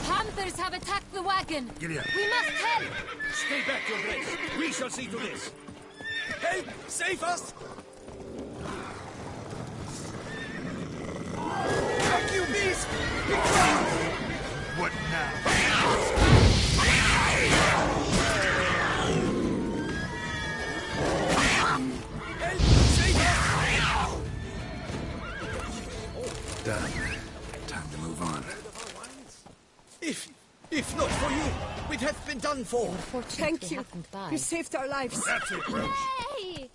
Panthers have attacked the wagon! Giddy up. We must help! Stay back, Your Grace. We shall see to this. Help! Save us! Fuck you, beast! What now? Help! Save us! Done. Time to move on. If not for you, we'd have been done for. Thank you. You saved our lives. That's it, Roche. Hey!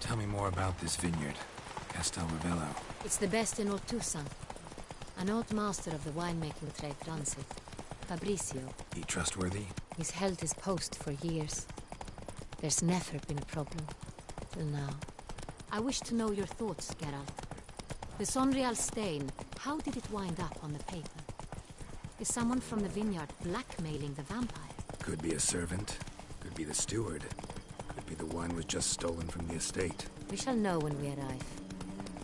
Tell me more about this vineyard. Castel Ravello. It's the best in Ortusan. An old master of the winemaking trade runs it. Fabricio. He trustworthy? He's held his post for years. There's never been a problem. Till now. I wish to know your thoughts, Geralt. The Sonreal stain, how did it wind up on the paper? Is someone from the vineyard blackmailing the vampire? Could be a servant. Could be the steward. Could be the wine was just stolen from the estate. We shall know when we arrive.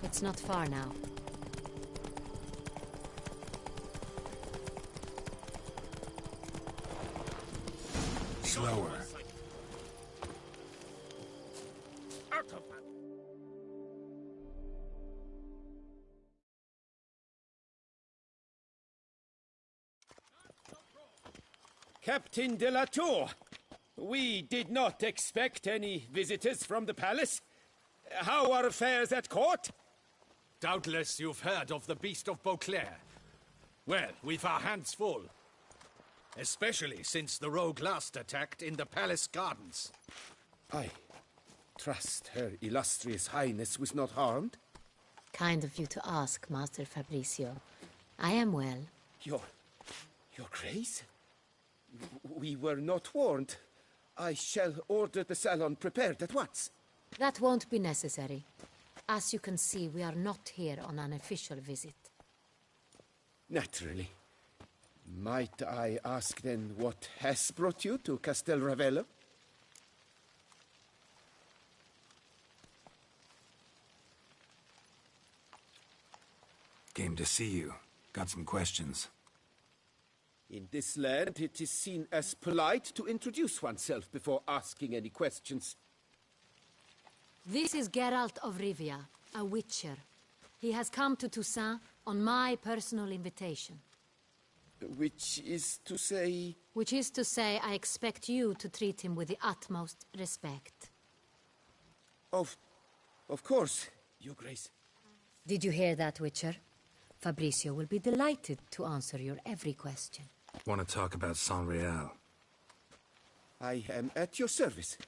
It's not far now. Slower. Out of that. Captain de la Tour, we did not expect any visitors from the palace. How are affairs at court? Doubtless you've heard of the Beast of Beauclair. Well, we've our hands full. Especially since the rogue last attacked in the palace gardens. I trust Her Illustrious Highness was not harmed. Kind of you to ask, Master Fabricio. I am well. Your Grace? We were not warned. I shall order the salon prepared at once. That won't be necessary. As you can see, we are not here on an official visit. Naturally. Might I ask then what has brought you to Castel Ravello? Came to see you. Got some questions. In this land, it is seen as polite to introduce oneself before asking any questions. This is Geralt of Rivia, a witcher. He has come to Toussaint on my personal invitation. Which is to say... Which is to say, I expect you to treat him with the utmost respect. Of course, Your Grace. Did you hear that, Witcher? Fabricio will be delighted to answer your every question. Want to talk about San Real? I am at your service.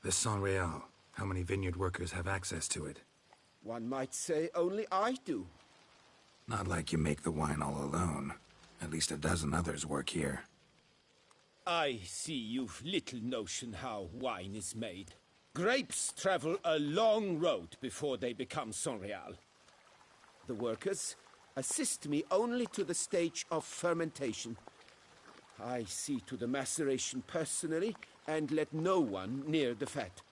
The San Real. How many vineyard workers have access to it? One might say only I do. Not like you make the wine all alone. At least a dozen others work here. I see you've little notion how wine is made. Grapes travel a long road before they become San Real. The workers assist me only to the stage of fermentation. I see to the maceration personally and let no one near the fat.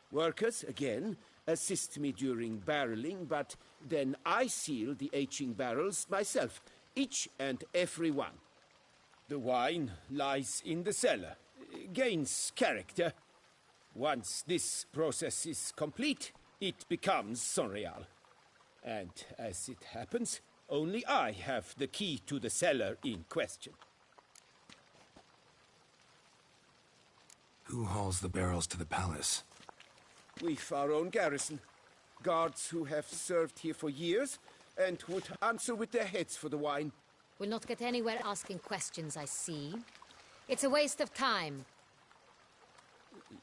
Workers, again, assist me during barreling, but then I seal the aging barrels myself, each and every one. The wine lies in the cellar, gains character. Once this process is complete, it becomes San Real. And as it happens, only I have the key to the cellar in question. Who hauls the barrels to the palace? We've our own garrison. Guards who have served here for years and would answer with their heads for the wine. We'll not get anywhere asking questions, I see. It's a waste of time.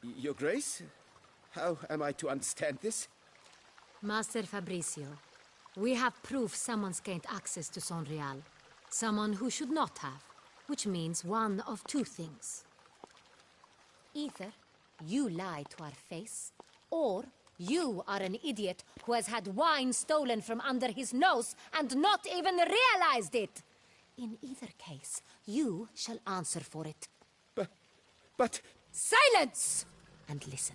Your Grace? How am I to understand this? Master Fabricio, we have proof someone's gained access to San Real. Someone who should not have, which means one of two things. Either you lie to our face, or you are an idiot who has had wine stolen from under his nose and not even realized it. In either case, you shall answer for it. But... Silence! And listen.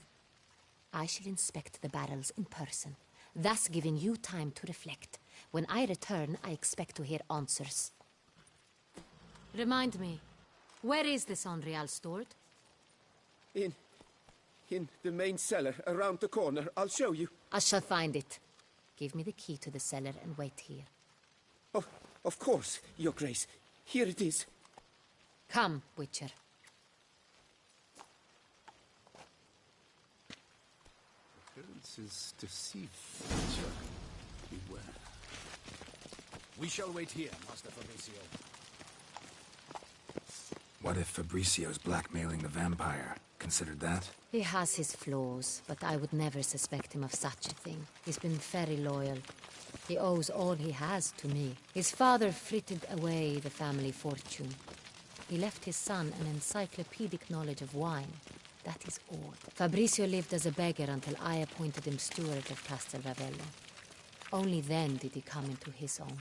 I shall inspect the barrels in person, thus giving you time to reflect. When I return, I expect to hear answers. Remind me, where is the San Real stored? In the main cellar, around the corner. I'll show you. I shall find it. Give me the key to the cellar and wait here. Oh, of course, Your Grace. Here it is. Come, Witcher. Appearances deceive, Witcher. Beware. We shall wait here, Master Fabricio. What if Fabricio's blackmailing the vampire? Considered that? He has his flaws, but I would never suspect him of such a thing. He's been very loyal. He owes all he has to me. His father frittered away the family fortune. He left his son an encyclopedic knowledge of wine. That is all. Fabricio lived as a beggar until I appointed him steward of Castel Ravello. Only then did he come into his own.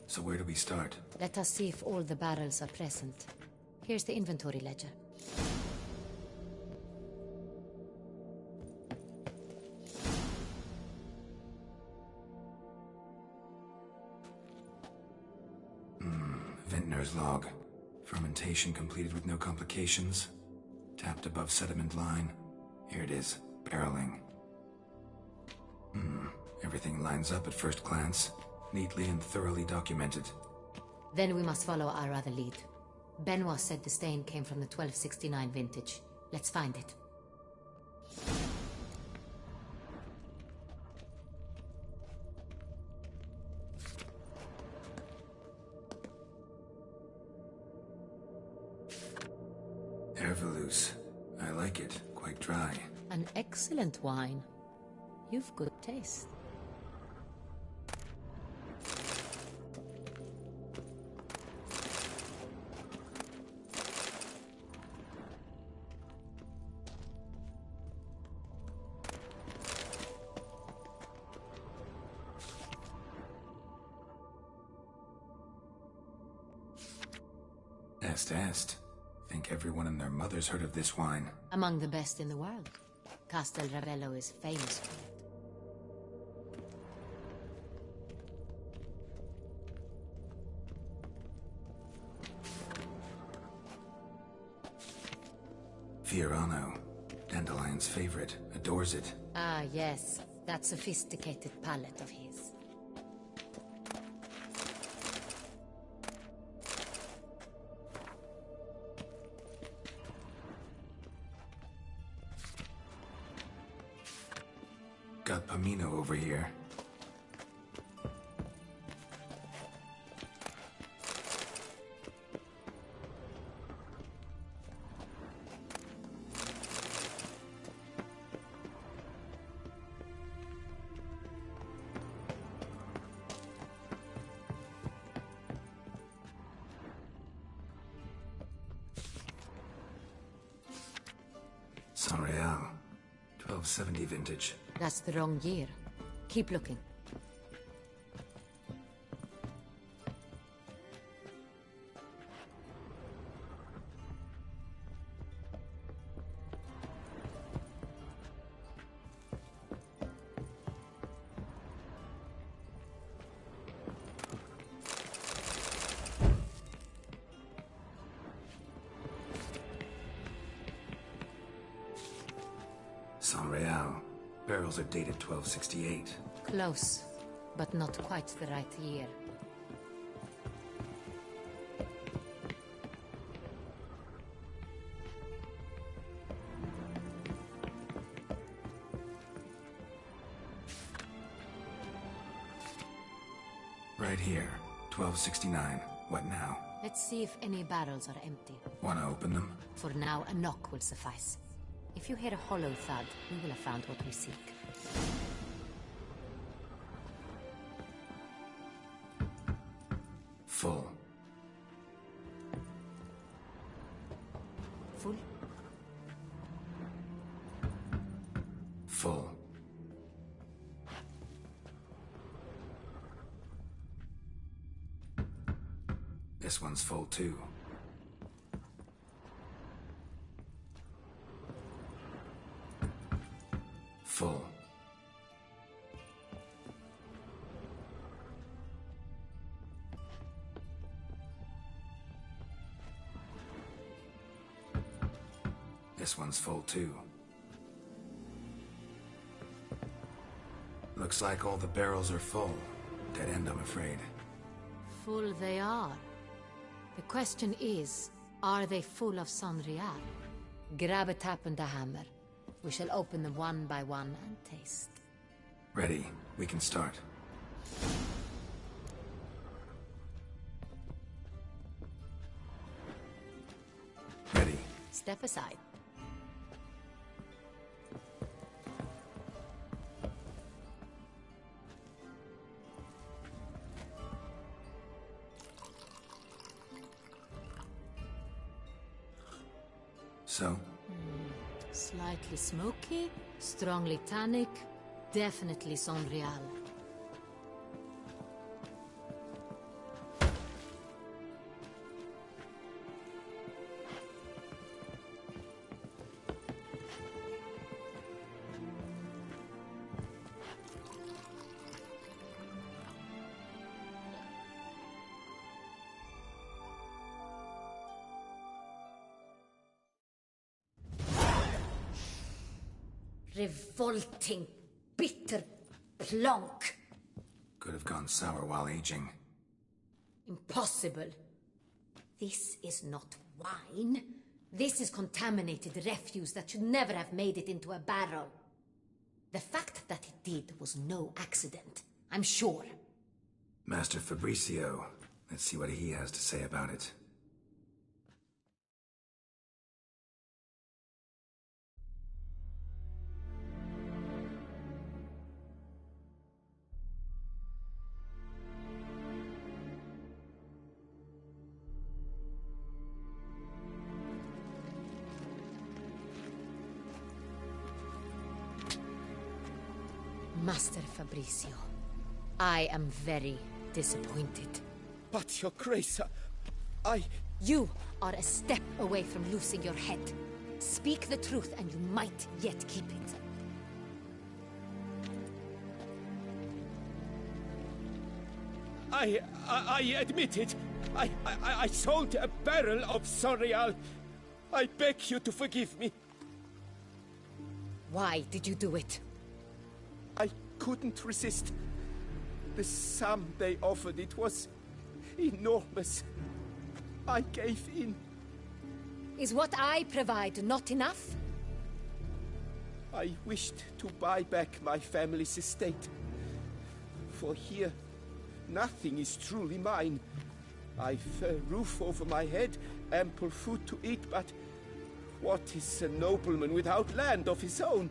So where do we start? Let us see if all the barrels are present. Here's the inventory ledger. Vintner's log. Fermentation completed with no complications. Tapped above sediment line. Here it is. Barreling. Everything lines up at first glance. Neatly and thoroughly documented. Then we must follow our other lead. Benoit said the stain came from the 1269 vintage. Let's find it. Herveloos. I like it. Quite dry. An excellent wine. You've good taste. Est. Think everyone and their mother's heard of this wine. Among the best in the world. Castel Ravello is famous for it. Fiorano. Dandelion's favorite. Adores it. Ah, yes. That sophisticated palate of his. Got Pomino over here. San Real. 1270 vintage. That's the wrong year. Keep looking. San Real. Barrels are dated 1268. Close, but not quite the right year. Right here. 1269. What now? Let's see if any barrels are empty. Wanna open them? For now, a knock will suffice. If you hear a hollow thud, we will have found what we seek. Full. Full? Full. This one's full too. Full. This one's full too. Looks like all the barrels are full. Dead end, I'm afraid. Full they are. The question is, are they full of San Real? Grab a tap and a hammer. We shall open them one by one and taste. Ready. We can start. Ready. Step aside. So? Slightly smoky, strongly tannic, definitely San Real. Revolting, bitter plonk. Could have gone sour while aging. Impossible. This is not wine. This is contaminated refuse that should never have made it into a barrel. The fact that it did was no accident, I'm sure. Master Fabricio. Let's see what he has to say about it. Master Fabricio, I am very disappointed. But, Your Grace, I... You are a step away from losing your head. Speak the truth and you might yet keep it. I admit it. I sold a barrel of Sorial. I beg you to forgive me. Why did you do it? I couldn't resist. The sum they offered, it was enormous. I gave in. Is what I provide not enough? I wished to buy back my family's estate. For here, nothing is truly mine. I've a roof over my head, ample food to eat, but what is a nobleman without land of his own?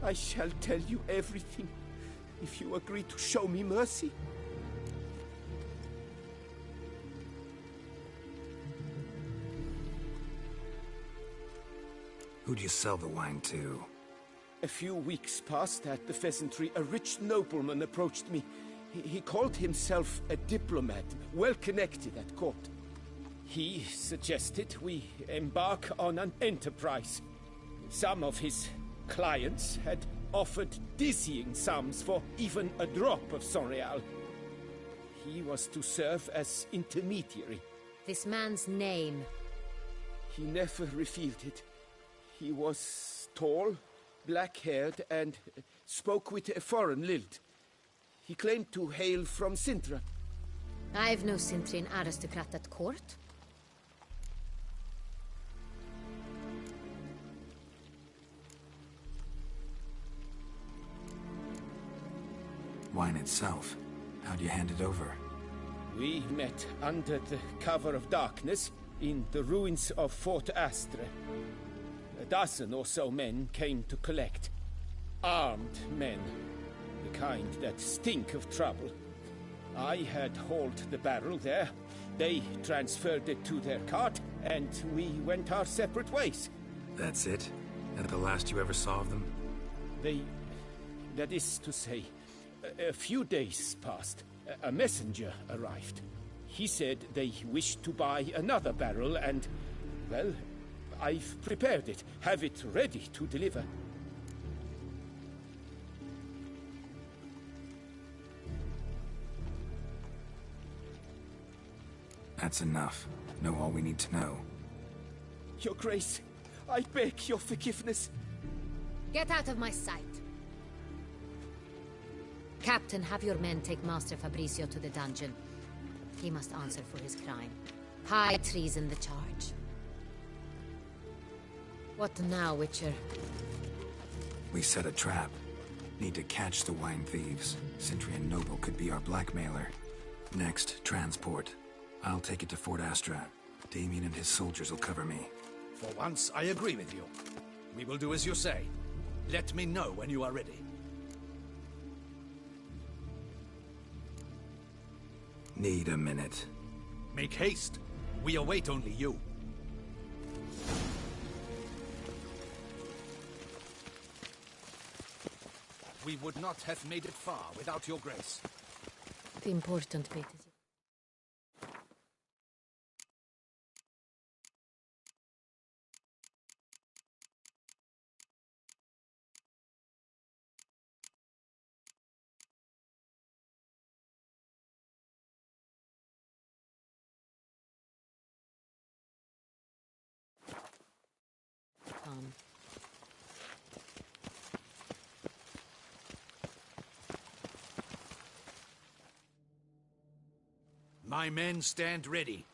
I shall tell you everything, if you agree to show me mercy. Who'd you sell the wine to? A few weeks past at the pheasantry, a rich nobleman approached me. He called himself a diplomat, well connected at court. He suggested we embark on an enterprise. Some of his clients had offered dizzying sums for even a drop of Sorial. He was to serve as intermediary. This man's name? He never revealed it. He was tall, black-haired, and spoke with a foreign lilt. He claimed to hail from Sintra. I've no Sintrian aristocrat at court. Wine itself. How'd you hand it over? We met under the cover of darkness in the ruins of Fort Astre. A dozen or so men came to collect. Armed men. The kind that stink of trouble. I had hauled the barrel there. They transferred it to their cart, and we went our separate ways. That's it? And the last you ever saw of them? That is to say, a few days passed. A messenger arrived. He said they wished to buy another barrel and, well, I've prepared it. Have it ready to deliver. That's enough. Know all we need to know. Your Grace, I beg your forgiveness. Get out of my sight. Captain, have your men take Master Fabrizio to the dungeon. He must answer for his crime. High treason the charge. What now, Witcher? We set a trap. Need to catch the wine thieves. Sintrian Noble could be our blackmailer. Next, transport. I'll take it to Fort Astra. Damien and his soldiers will cover me. For once, I agree with you. We will do as you say. Let me know when you are ready. Need a minute. Make haste. We await only you. We would not have made it far without your grace. The important bit is... My men stand ready.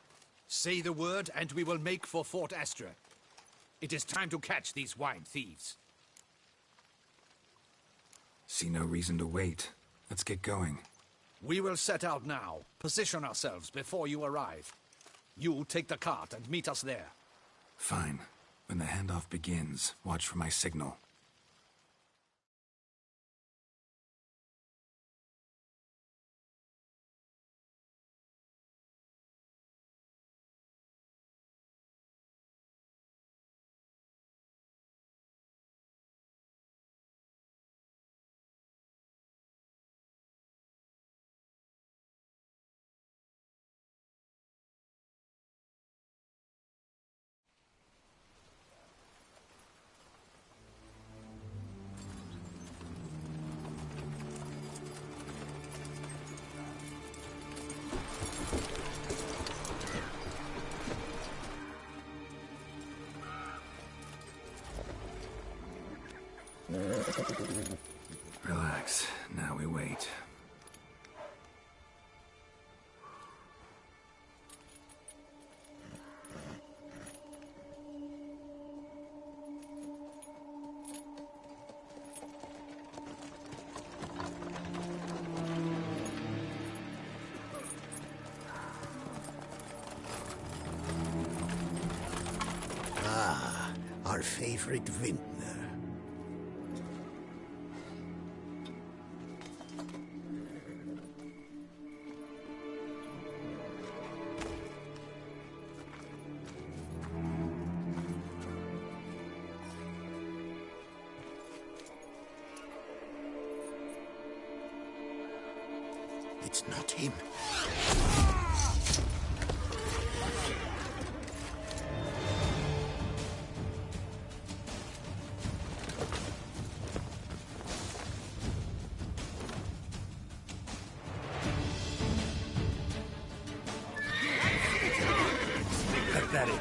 Say the word and we will make for Fort Astra. It is time to catch these wine thieves. See no reason to wait. Let's get going. We will set out now. Position ourselves before you arrive. You take the cart and meet us there. Fine. When the handoff begins, watch for my signal. favorite vintner. It's not him. Pathetic.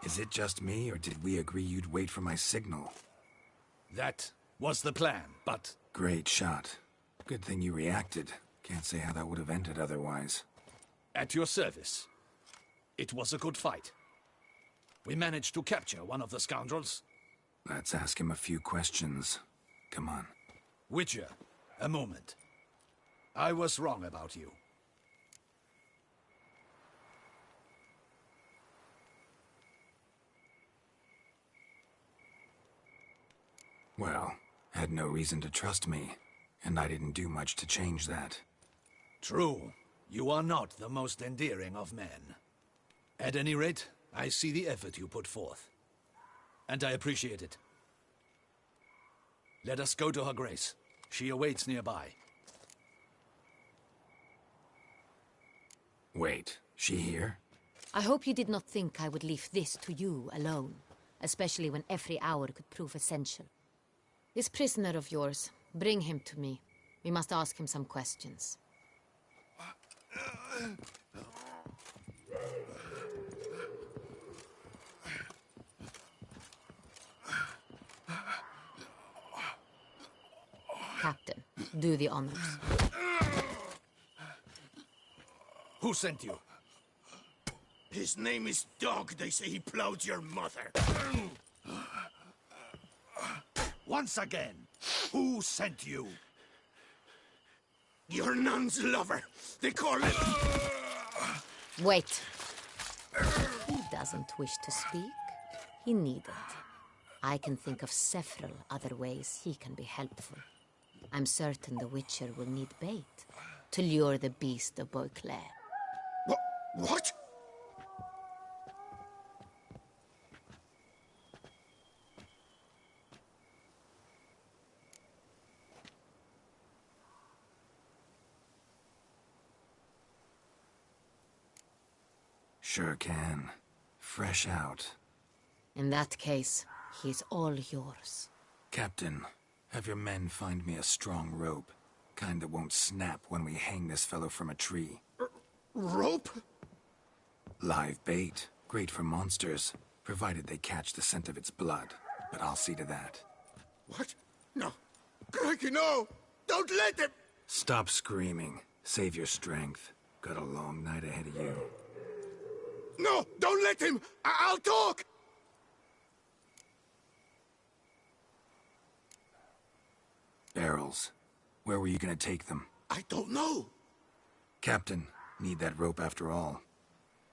Is it just me, or did we agree you'd wait for my signal? That was the plan, but... Great shot. Good thing you reacted. Can't say how that would have ended otherwise. At your service. It was a good fight. We managed to capture one of the scoundrels. Let's ask him a few questions. Come on. Witcher, a moment. I was wrong about you. Well, had no reason to trust me, and I didn't do much to change that. True. You are not the most endearing of men. At any rate, I see the effort you put forth. And I appreciate it. Let us go to her grace. She awaits nearby. Wait, she here? I hope you did not think I would leave this to you alone, especially when every hour could prove essential. This prisoner of yours, bring him to me. We must ask him some questions. Captain, do the honors. Who sent you? His name is Dog. They say he plowed your mother. Once again, who sent you? Your nun's lover. They call him... Wait. He doesn't wish to speak. He needn't. I can think of several other ways he can be helpful. I'm certain the Witcher will need bait to lure the beast of Beauclair. What? Sure can. Fresh out. In that case, he's all yours. Captain, have your men find me a strong rope. Kind that won't snap when we hang this fellow from a tree. Rope? Live bait. Great for monsters, provided they catch the scent of its blood. But I'll see to that. What? No. Crikey, no! Don't let him! Stop screaming. Save your strength. Got a long night ahead of you. No! Don't let him! I'll talk! Barrels. Where were you gonna take them? I don't know. Captain, need that rope after all.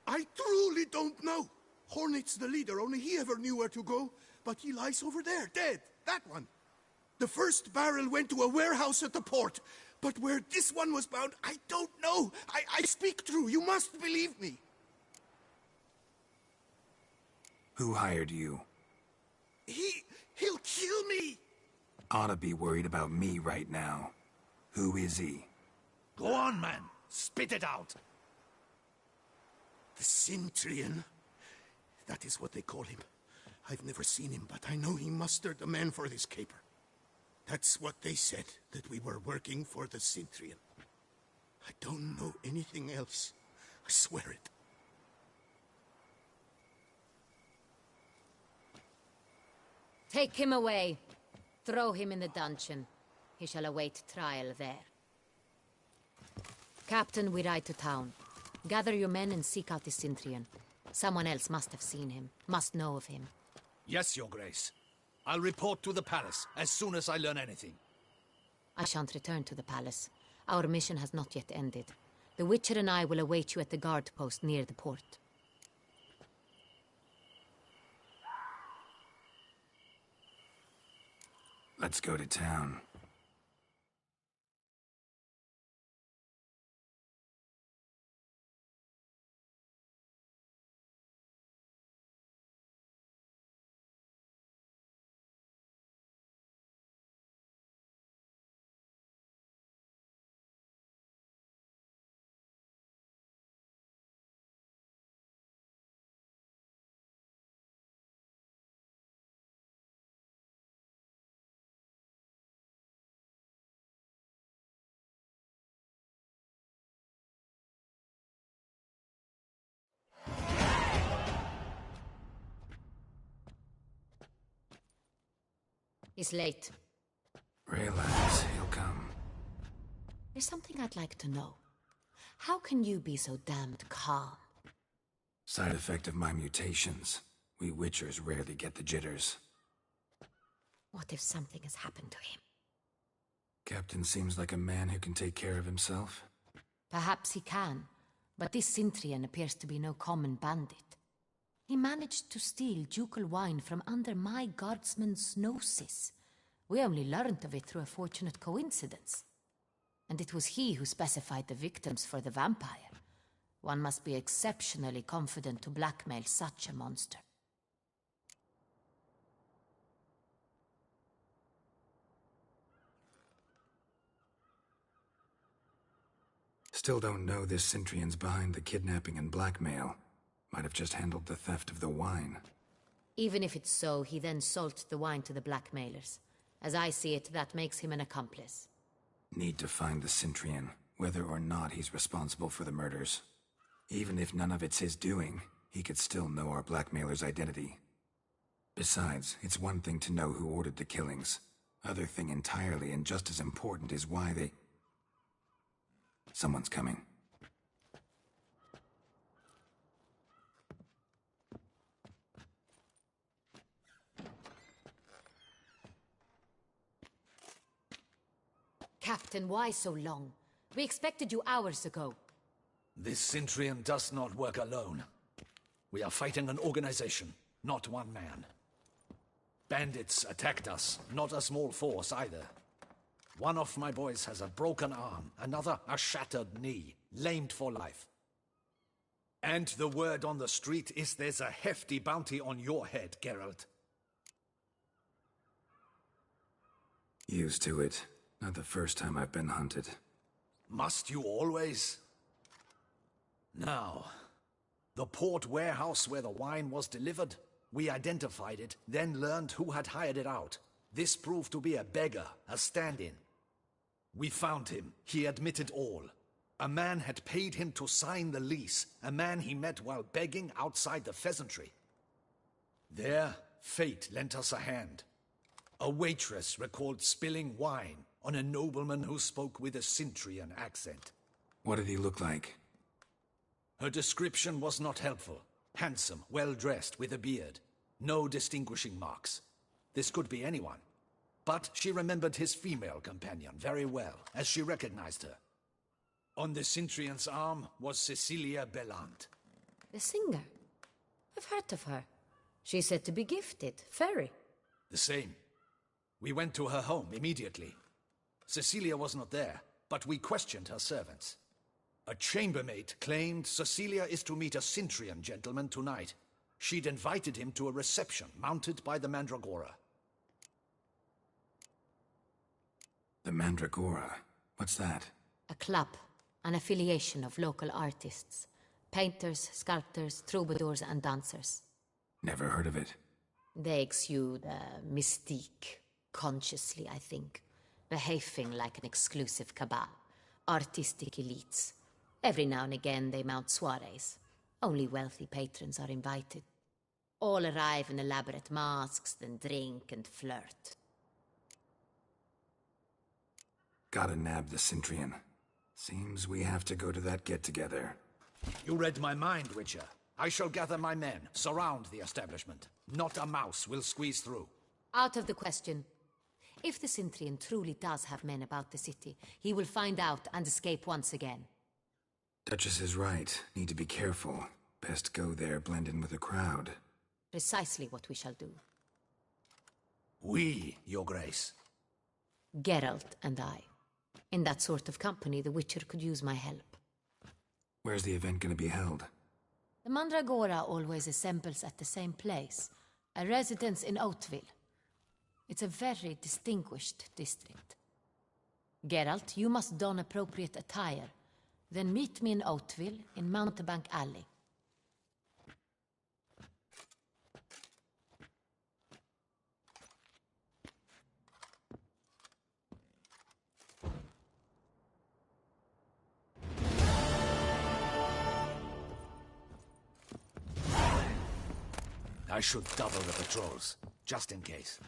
I truly don't know. Hornet's the leader, only he ever knew where to go. But he lies over there, dead. That one. The first barrel went to a warehouse at the port. But where this one was bound, I don't know. I speak true. You must believe me. Who hired you? He'll kill me. Oughta be worried about me right now. Who is he? Go on, man. Spit it out. The Cintrian. That is what they call him. I've never seen him, but I know he mustered the men for this caper. That's what they said, that we were working for the Cintrian. I don't know anything else. I swear it. Take him away. Throw him in the dungeon. He shall await trial there. Captain, we ride to town. Gather your men and seek out the Cintrian. Someone else must have seen him, must know of him. Yes, Your Grace. I'll report to the palace as soon as I learn anything. I shan't return to the palace. Our mission has not yet ended. The Witcher and I will await you at the guard post near the port. Let's go to town. He's late. Relax, he'll come. There's something I'd like to know. How can you be so damned calm? Side effect of my mutations. We Witchers rarely get the jitters. What if something has happened to him? Captain seems like a man who can take care of himself. Perhaps he can, but this Cintrian appears to be no common bandit. He managed to steal ducal wine from under my guardsman's noses. We only learned of it through a fortunate coincidence. and it was he who specified the victims for the vampire. One must be exceptionally confident to blackmail such a monster. Still don't know this Cintrian's behind the kidnapping and blackmail. Might have just handled the theft of the wine. Even if it's so, he then sold the wine to the blackmailers. As I see it, that makes him an accomplice. Need to find the Cintrian, whether or not he's responsible for the murders. Even if none of it's his doing, he could still know our blackmailer's identity. Besides, it's one thing to know who ordered the killings. Other thing entirely, and just as important, is why they... Someone's coming. Captain, why so long? We expected you hours ago. This Cintrian does not work alone. We are fighting an organization, not one man. Bandits attacked us, not a small force either. One of my boys has a broken arm, another a shattered knee, lamed for life. And the word on the street is there's a hefty bounty on your head, Geralt. Used to it. Not the first time I've been hunted. Must you always? Now, the port warehouse where the wine was delivered, we identified it, then learned who had hired it out. This proved to be a beggar, a stand-in. We found him. He admitted all. A man had paid him to sign the lease, a man he met while begging outside the pheasantry. There, fate lent us a hand. A waitress recalled spilling wine on a nobleman who spoke with a Cintrian accent. What did he look like? Her description was not helpful. Handsome, well-dressed, with a beard. No distinguishing marks. This could be anyone. But she remembered his female companion very well, as she recognized her. On the Cintrian's arm was Cecilia Bellant. The singer? I've heard of her. She's said to be gifted, fairy. The same. We went to her home immediately. Cecilia was not there, but we questioned her servants. A chambermaid claimed Cecilia is to meet a Cintrian gentleman tonight. She'd invited him to a reception mounted by the Mandragora. The Mandragora? What's that? A club, an affiliation of local artists. Painters, sculptors, troubadours and dancers. Never heard of it. They exude mystique, consciously, I think. Behaving like an exclusive cabal. Artistic elites. Every now and again they mount soirees. Only wealthy patrons are invited. All arrive in elaborate masks, then drink and flirt. Gotta nab the Cintrian. Seems we have to go to that get-together. You read my mind, Witcher. I shall gather my men, surround the establishment. Not a mouse will squeeze through. Out of the question. If the Cintrian truly does have men about the city, he will find out and escape once again. Duchess is right. Need to be careful. Best go there, blend in with the crowd. Precisely what we shall do. We, Your Grace. Geralt and I. In that sort of company, the Witcher could use my help. Where's the event gonna be held? The Mandragora always assembles at the same place, a residence in Oatville. It's a very distinguished district. Geralt, you must don appropriate attire. Then meet me in Oatville, in Mountebank Alley. I should double the patrols, just in case.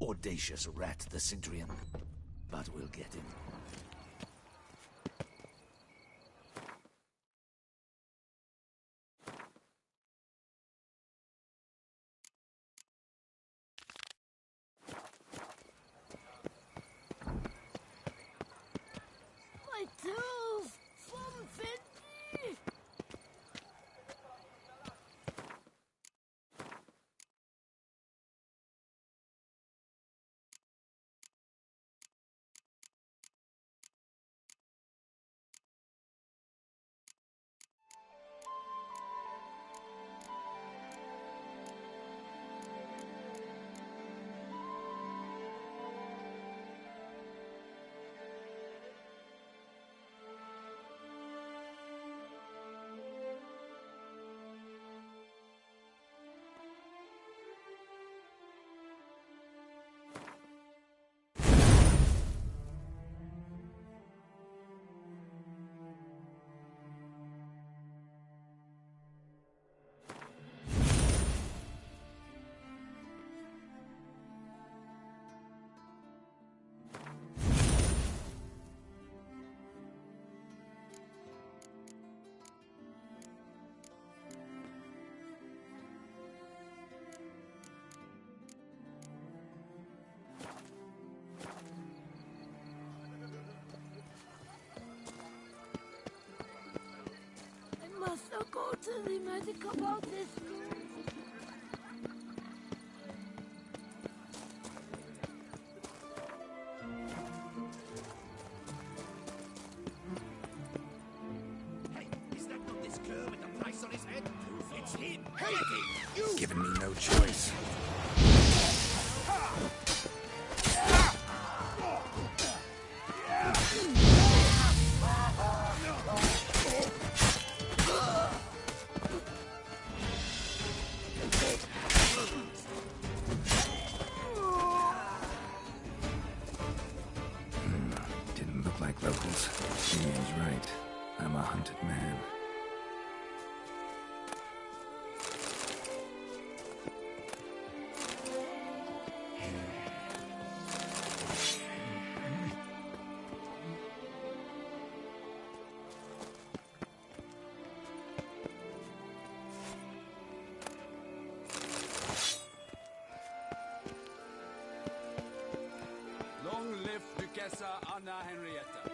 Audacious rat, the Cintrian. But we'll get him. must I go to the medic about this? Hey, is that not this cur with the price on his head? It's him! Hey, you! Given me no choice. Didn't look like locals. Ian's right. I'm a hunted man. Long live Duchessa Anna Henrietta.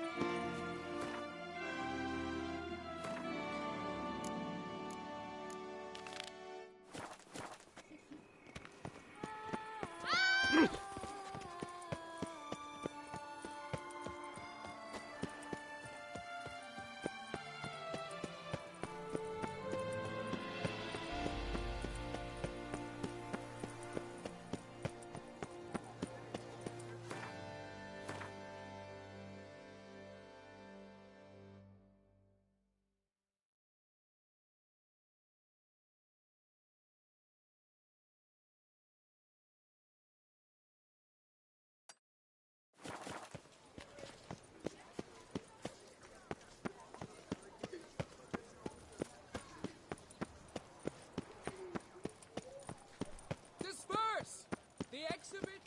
Disperse! The exhibit.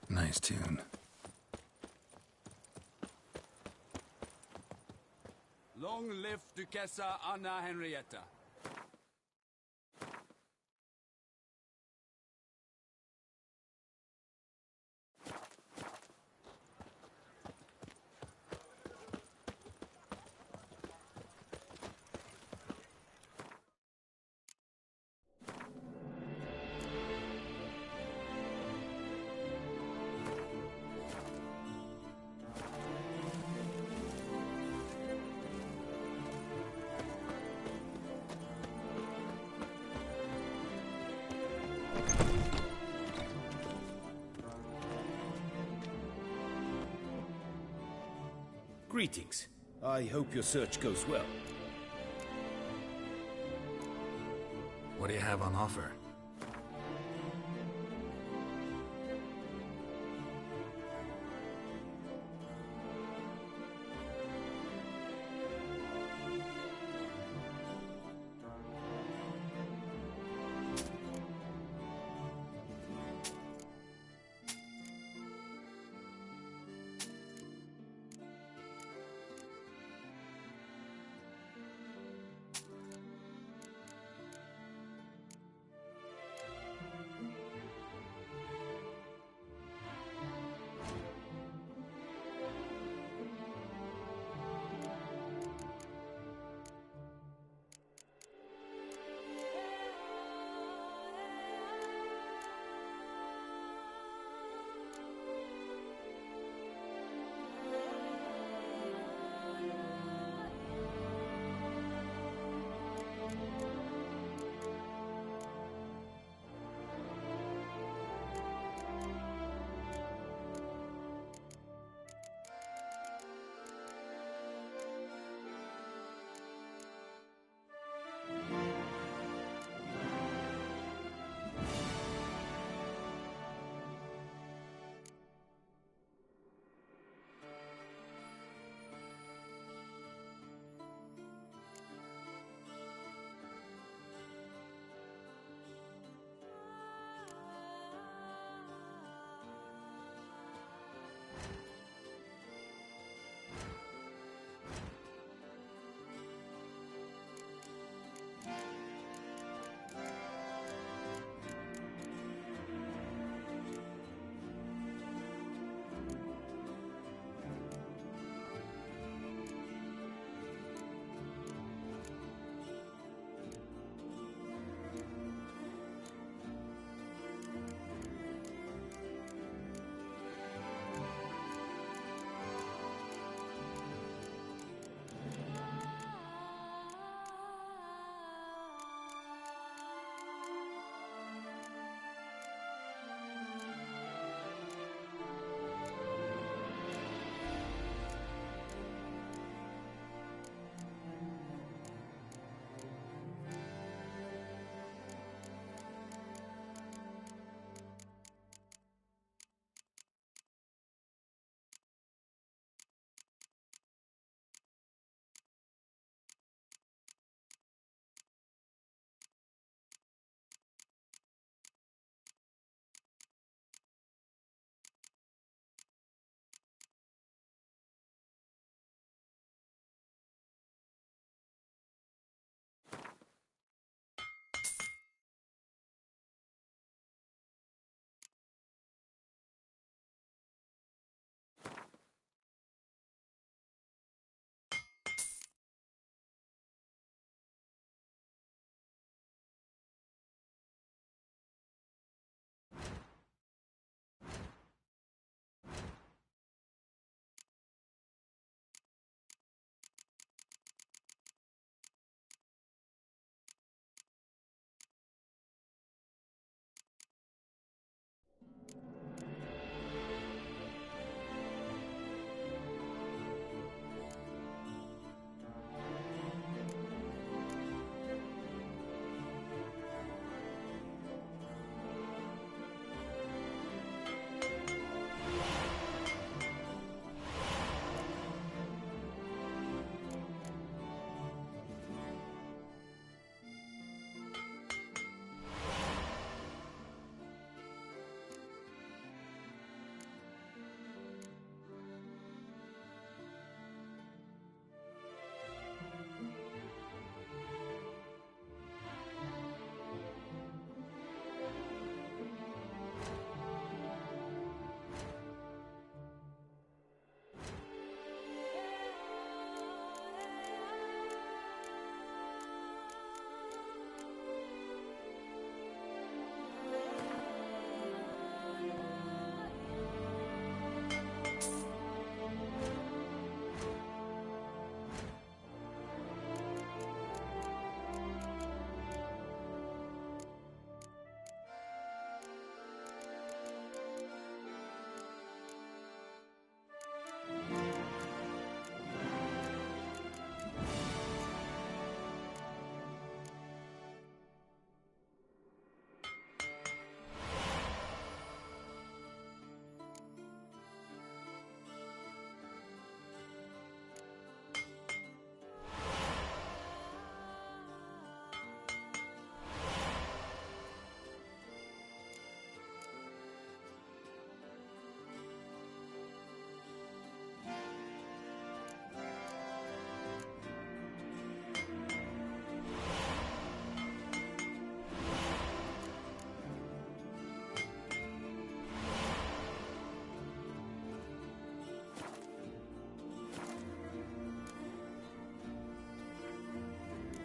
Nice tune. Long live Duchessa Anna Henrietta. Greetings. I hope your search goes well. What do you have on offer?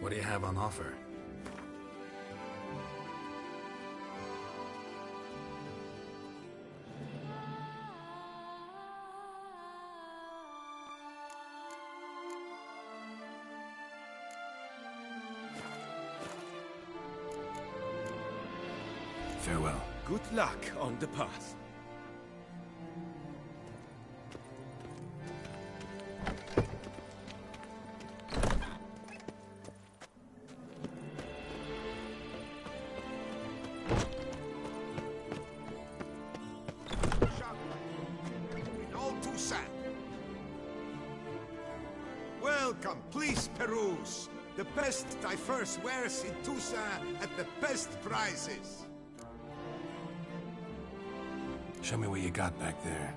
What do you have on offer? Farewell. Good luck on the path. In all Toussaint. Welcome, please peruse. The best diverse wares in Toussaint at the best prices. Show me what you got back there.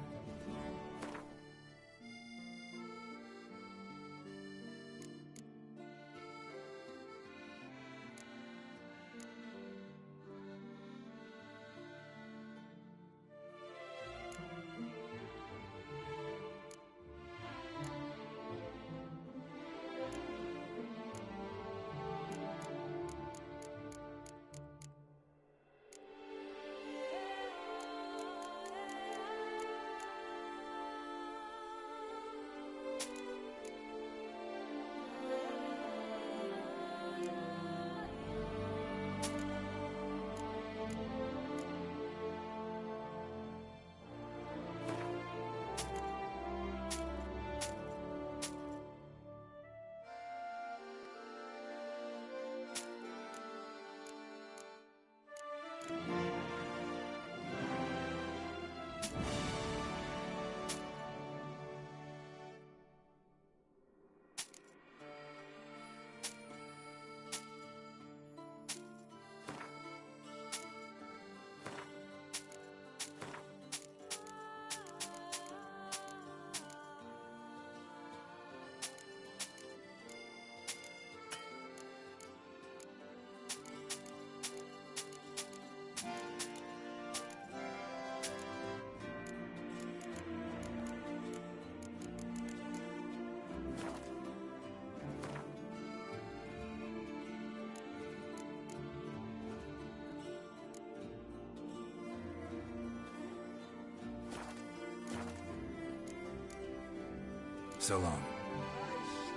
So long.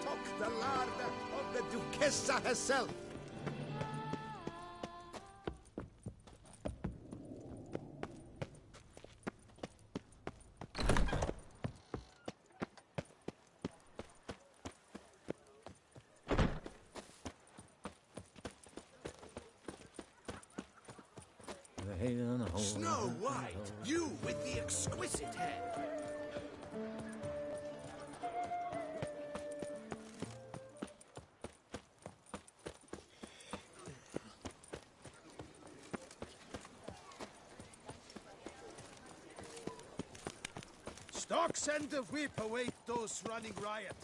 Stock the larder of the Duchessa herself. Snow White, you with the exquisite hair. Stocks and the whip await those running riot.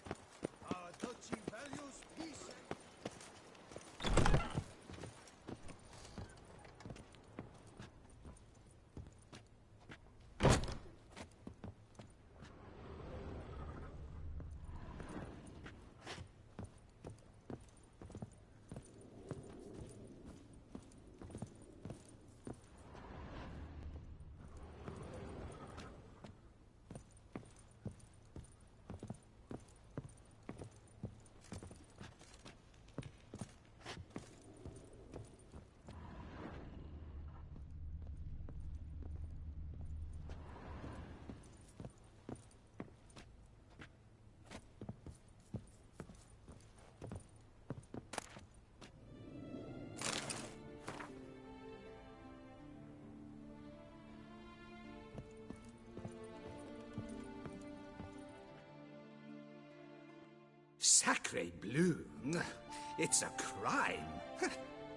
Our duchy values peace. Sacre bleu! It's a crime.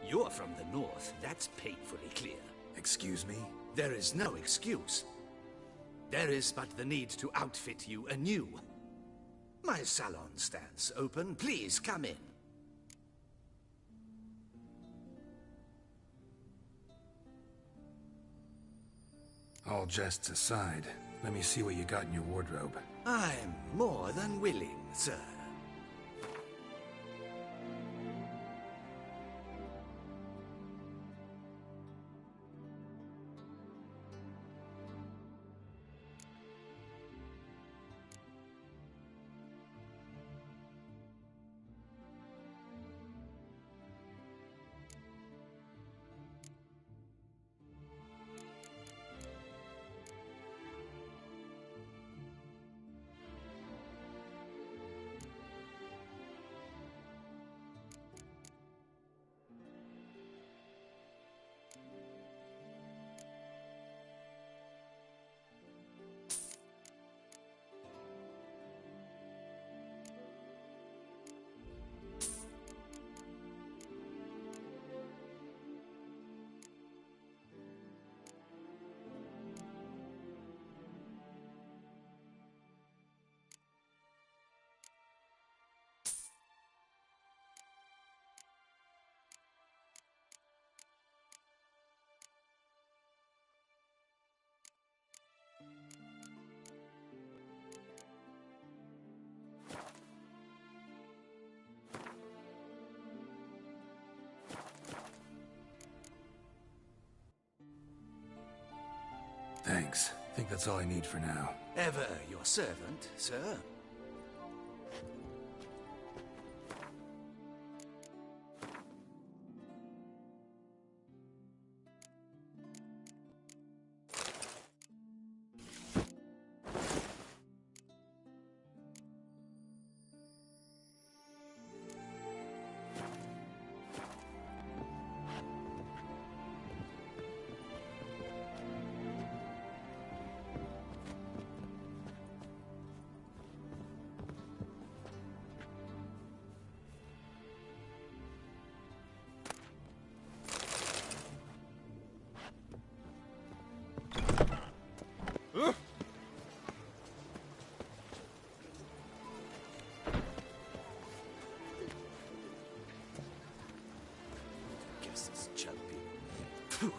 You're from the north, that's painfully clear. Excuse me? There is no excuse. There is but the need to outfit you anew. My salon stands open. Please come in. All jests aside, let me see what you got in your wardrobe. I'm more than willing, sir. Thanks. I think that's all I need for now. Ever your servant, sir. Guess it's champion. Phew.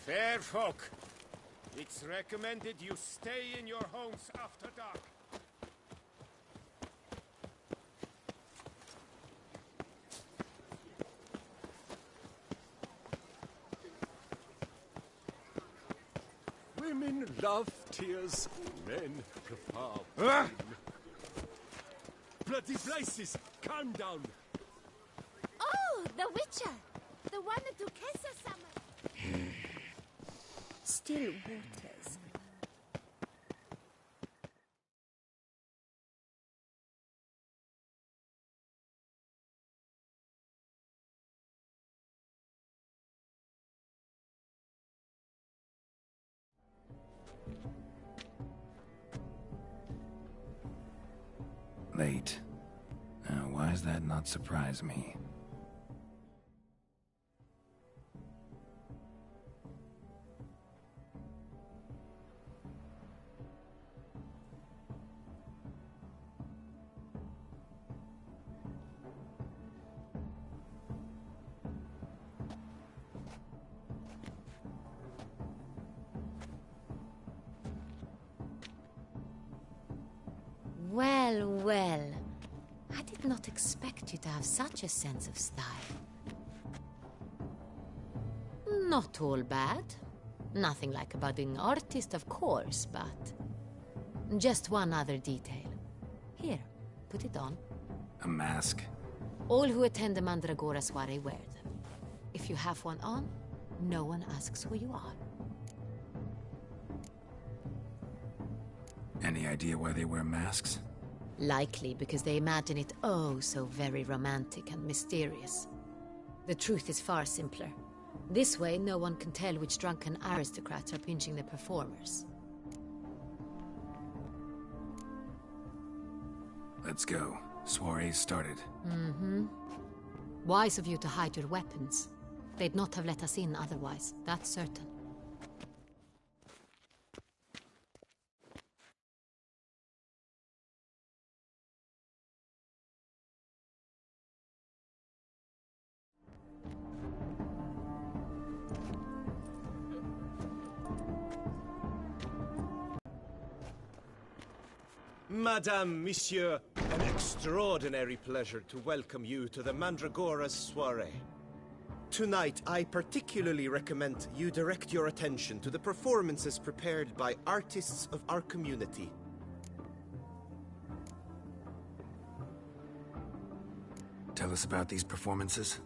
Fair folk, it's recommended you stay in your homes after dark. Women love tears, men prefer Ah! Bloody places! Calm down! Oh, the Witcher! The one that Duquesa summoned! Still waters. Late. Now, why does that not surprise me? Well, well. I did not expect you to have such a sense of style. Not all bad. Nothing like a budding artist, of course, but... just one other detail. Here, put it on. A mask? All who attend the Mandragora soiree wear them. If you have one on, no one asks who you are. Any idea why they wear masks? Likely because they imagine it oh so very romantic and mysterious. The truth is far simpler. This way, no one can tell which drunken aristocrats are pinching the performers. Let's go. Soiree's started. Mm-hmm. Wise of you to hide your weapons. They'd not have let us in otherwise, that's certain. Madame, Monsieur, an extraordinary pleasure to welcome you to the Mandragora's soiree. Tonight, I particularly recommend you direct your attention to the performances prepared by artists of our community. tell us about these performances?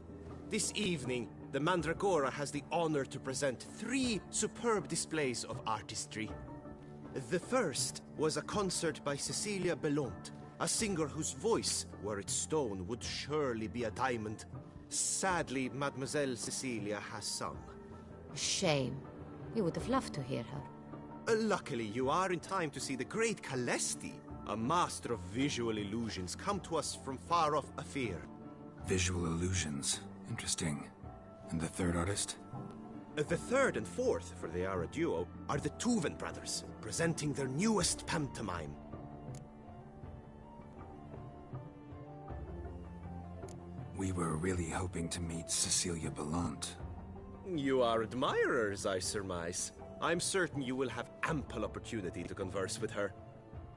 This evening, the Mandragora has the honor to present 3 superb displays of artistry. The first was a concert by Cecilia Belont, a singer whose voice, were it stone, would surely be a diamond. Sadly, Mademoiselle Cecilia has sung. Shame. We would have loved to hear her. Luckily, you are in time to see the great Calesti, a master of visual illusions, come to us from far off Afir. Visual illusions. Interesting. And the third artist? The third and fourth, for they are a duo, are the Tuven brothers, presenting their newest pantomime. We were really hoping to meet Cecilia Belont. You are admirers, I surmise. I'm certain you will have ample opportunity to converse with her.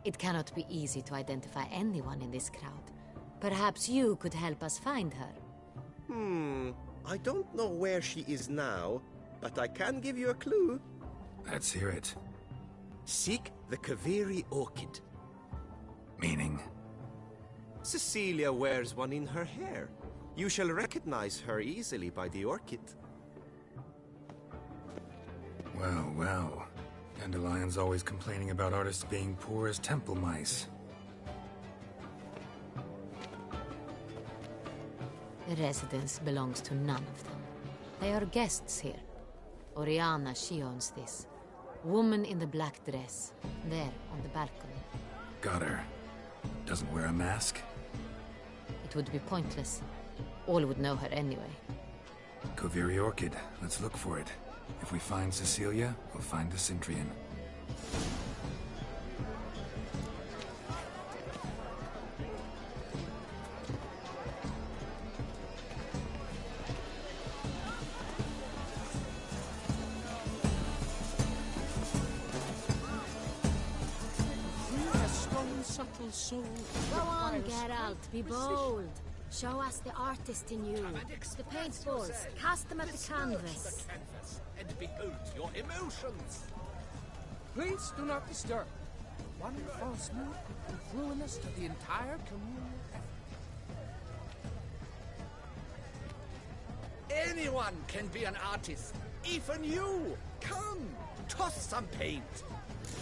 It cannot be easy to identify anyone in this crowd. Perhaps you could help us find her. I don't know where she is now, but I can give you a clue. Let's hear it. Seek the Kaveri orchid. Meaning? Cecilia wears one in her hair. You shall recognize her easily by the orchid. Well, well. Dandelion's always complaining about artists being poor as temple mice. The residence belongs to none of them. They are guests here. Oriana, she owns this. Woman in the black dress. There, on the balcony. Got her. Doesn't wear a mask? It would be pointless. All would know her anyway. Kaveri Orchid. Let's look for it. If we find Cecilia, we'll find the Cintrian. Subtle soul. Go on, Geralt, be bold. Show us the artist in you. The paintballs, cast them at the canvas. And behold your emotions. Please do not disturb. One false move could prove ruinous to the entire communal effort. Anyone can be an artist. Even you. Come, toss some paint.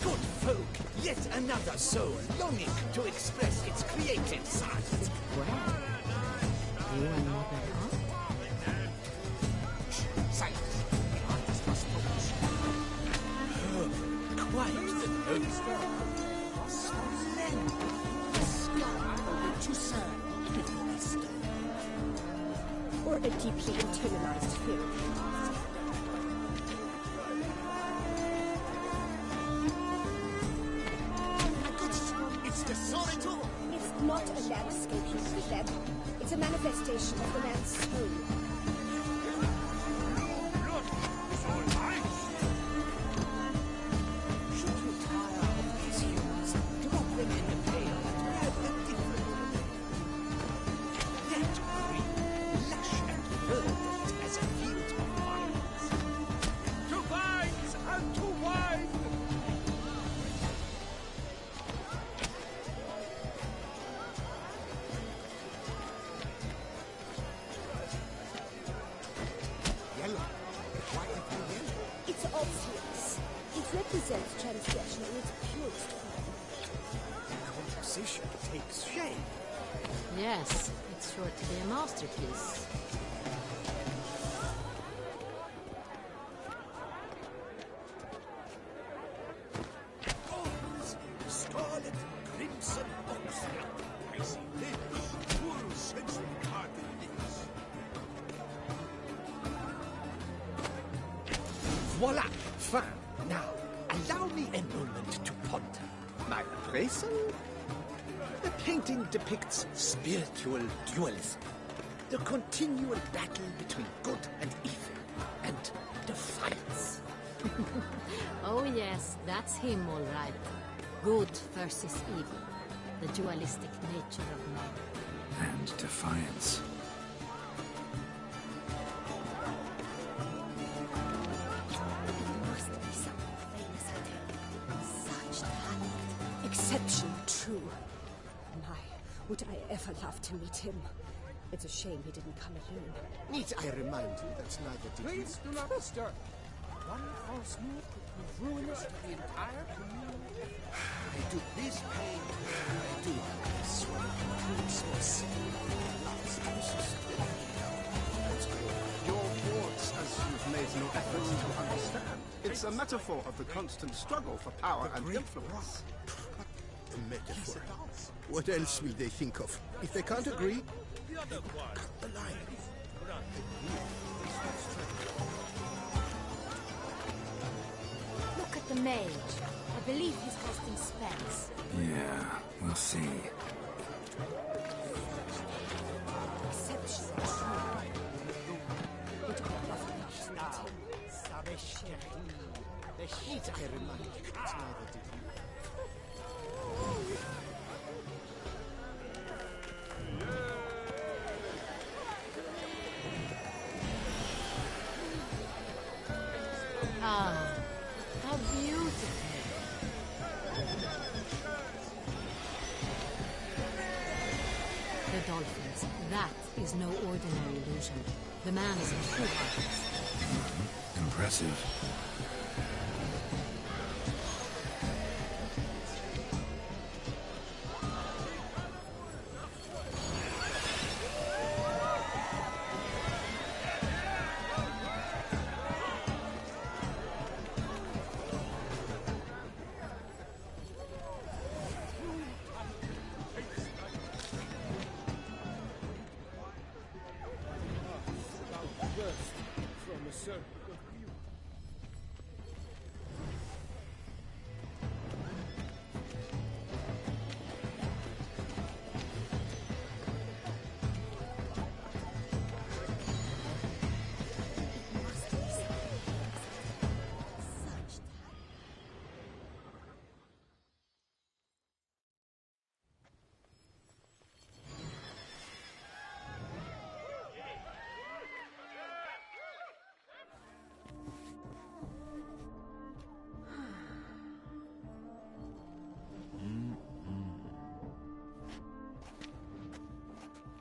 Good folk, yet another soul longing to express its creative side. Well, you are not at all. Silence. The artist must focus. Quite the nose. Splendid. The sky to serve. Or a deeply internalized fear. It's not a landscape, you pleb. It's a manifestation of the man's soul. Should you tire of these humans, drop them in the pail and have a different let free, lush and verdant as a field of vines. To vines and to wine! It's obvious. It represents transgression in its purest form. Composition takes shape. Yes, it's sure to be a masterpiece. Golds, scarlet, crimson, oxford. I see lips, full sensual carving lips. Voila! Fine. Now, allow me a moment to ponder. My appraisal? The painting depicts spiritual dualism. The continual battle between good and evil. And defiance. Oh yes, that's him all right. Good versus evil. The dualistic nature of man. And defiance. Exception true. My, would I ever love to meet him. It's a shame he didn't come alone. Need I remind you that neither did you? Please do not disturb. One false move could prove ruinous to the entire community. I do this pain. I do swear to express. Your words, as you've made no effort to understand. It's a metaphor of the constant struggle for power and influence. A metaphor. What else will they think of? If they can't agree, cut the line. Look at the mage. I believe he's casting spells. Yeah, we'll see. Need I remind you that neither did you? Ah, how beautiful. The dolphins. That is no ordinary illusion. The man is a true artist. Impressive. From a circle of view.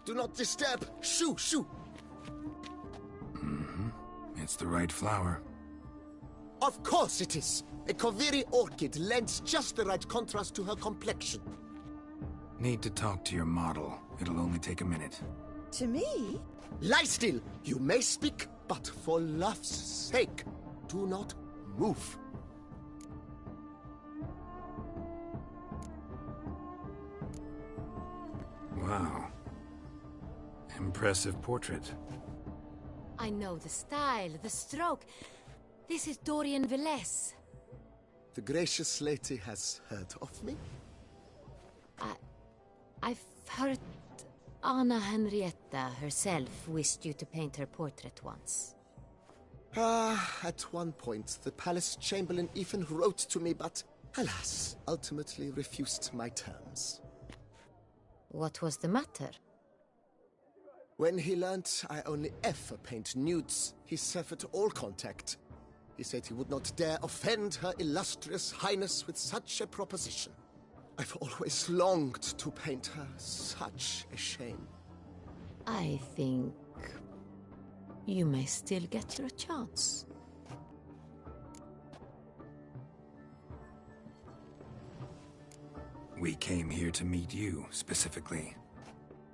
Do not disturb! Shoo! Shoo! Mm-hmm. It's the right flower. Of course it is! A Koviri orchid lends just the right contrast to her complexion. Need to talk to your model. It'll only take a minute. To me? Lie still! You may speak, but for love's sake, do not move. Wow. Impressive portrait. I know the style, the stroke. This is Dorian Velez. The gracious lady has heard of me? I've heard Anna Henrietta herself wished you to paint her portrait once. At one point, the palace chamberlain even wrote to me, but alas, ultimately refused my terms. What was the matter? When he learnt I only ever paint nudes, he severed all contact. He said he would not dare offend her illustrious highness with such a proposition. I've always longed to paint her. Such a shame. I think you may still get your chance. We came here to meet you, specifically.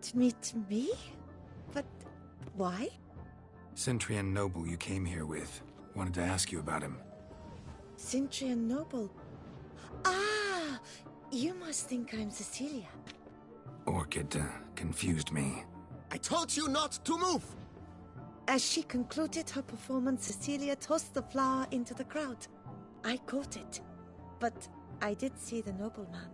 To meet me? But why? Cintrian Noble you came here with. Wanted to ask you about him. Cintrian Noble. Ah! You must think I'm Cecilia. Orchid confused me. I told you not to move! As she concluded her performance, Cecilia tossed the flower into the crowd. I caught it. But I did see the nobleman.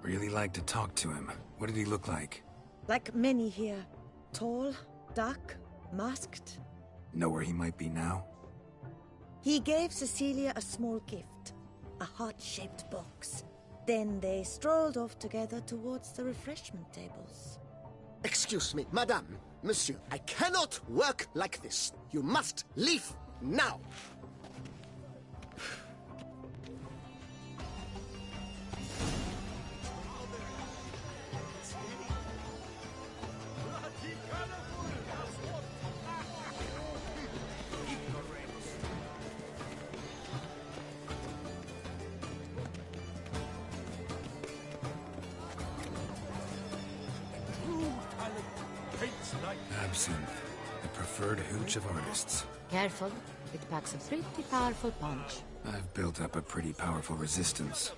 Really like to talk to him. What did he look like? Like many here. Tall, dark, masked. Know where he might be now? He gave Cecilia a small gift. A heart-shaped box. Then they strolled off together towards the refreshment tables. Excuse me, madame, monsieur, I cannot work like this. You must leave now. absinthe, the preferred hooch of artists. Careful, it packs a pretty powerful punch. I've built up a pretty powerful resistance.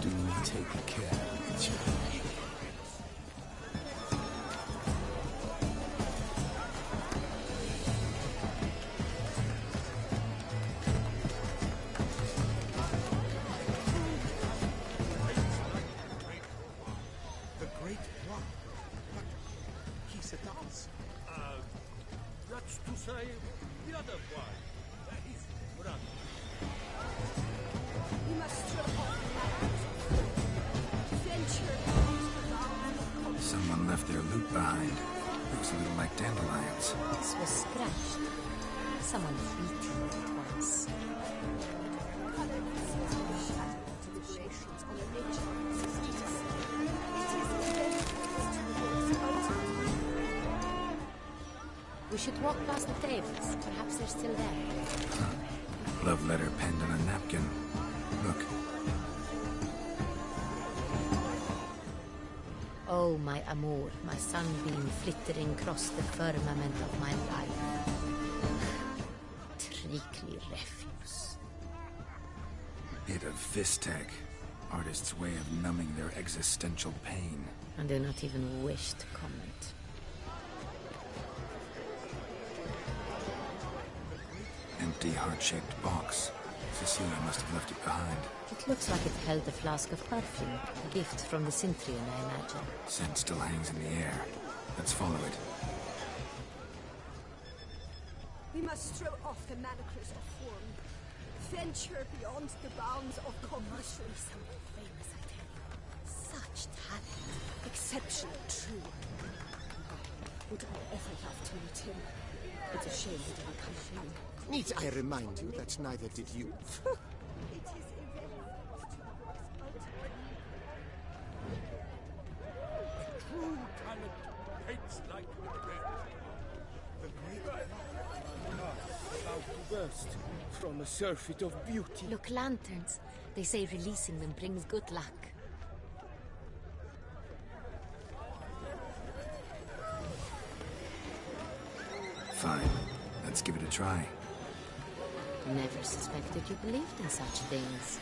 Do take care, Witcher. The Great One. But he's a dance. That's to say, the other one. He's brother. We must strip off the venture. Someone left their loot behind. Looks a little like dandelions. This was scratched. Someone eaten it once. We should walk past the tables. Perhaps they're still there. Love letter penned on a napkin. Look. Oh, my amour, my sunbeam flittering across the firmament of my life. Treacly refuse. Bit of Vistek. Artist's way of numbing their existential pain. I do not even wish to comment. Empty heart-shaped box. Cecilia must have left it behind. It looks like it held a flask of perfume. A gift from the Cintrian, I imagine. Scent still hangs in the air. Let's follow it. We must throw off the manacles of form. Venture beyond the bounds of commerce. Something famous, I tell you. Such talent. Exceptional, true. Would I ever love to meet him? It's a shame he didn't come along. Need I remind you that neither did you? True talent hates like the great. About to burst from a surfeit of beauty. Look, lanterns. They say releasing them brings good luck. Fine. Let's give it a try. Never suspected you believed in such things.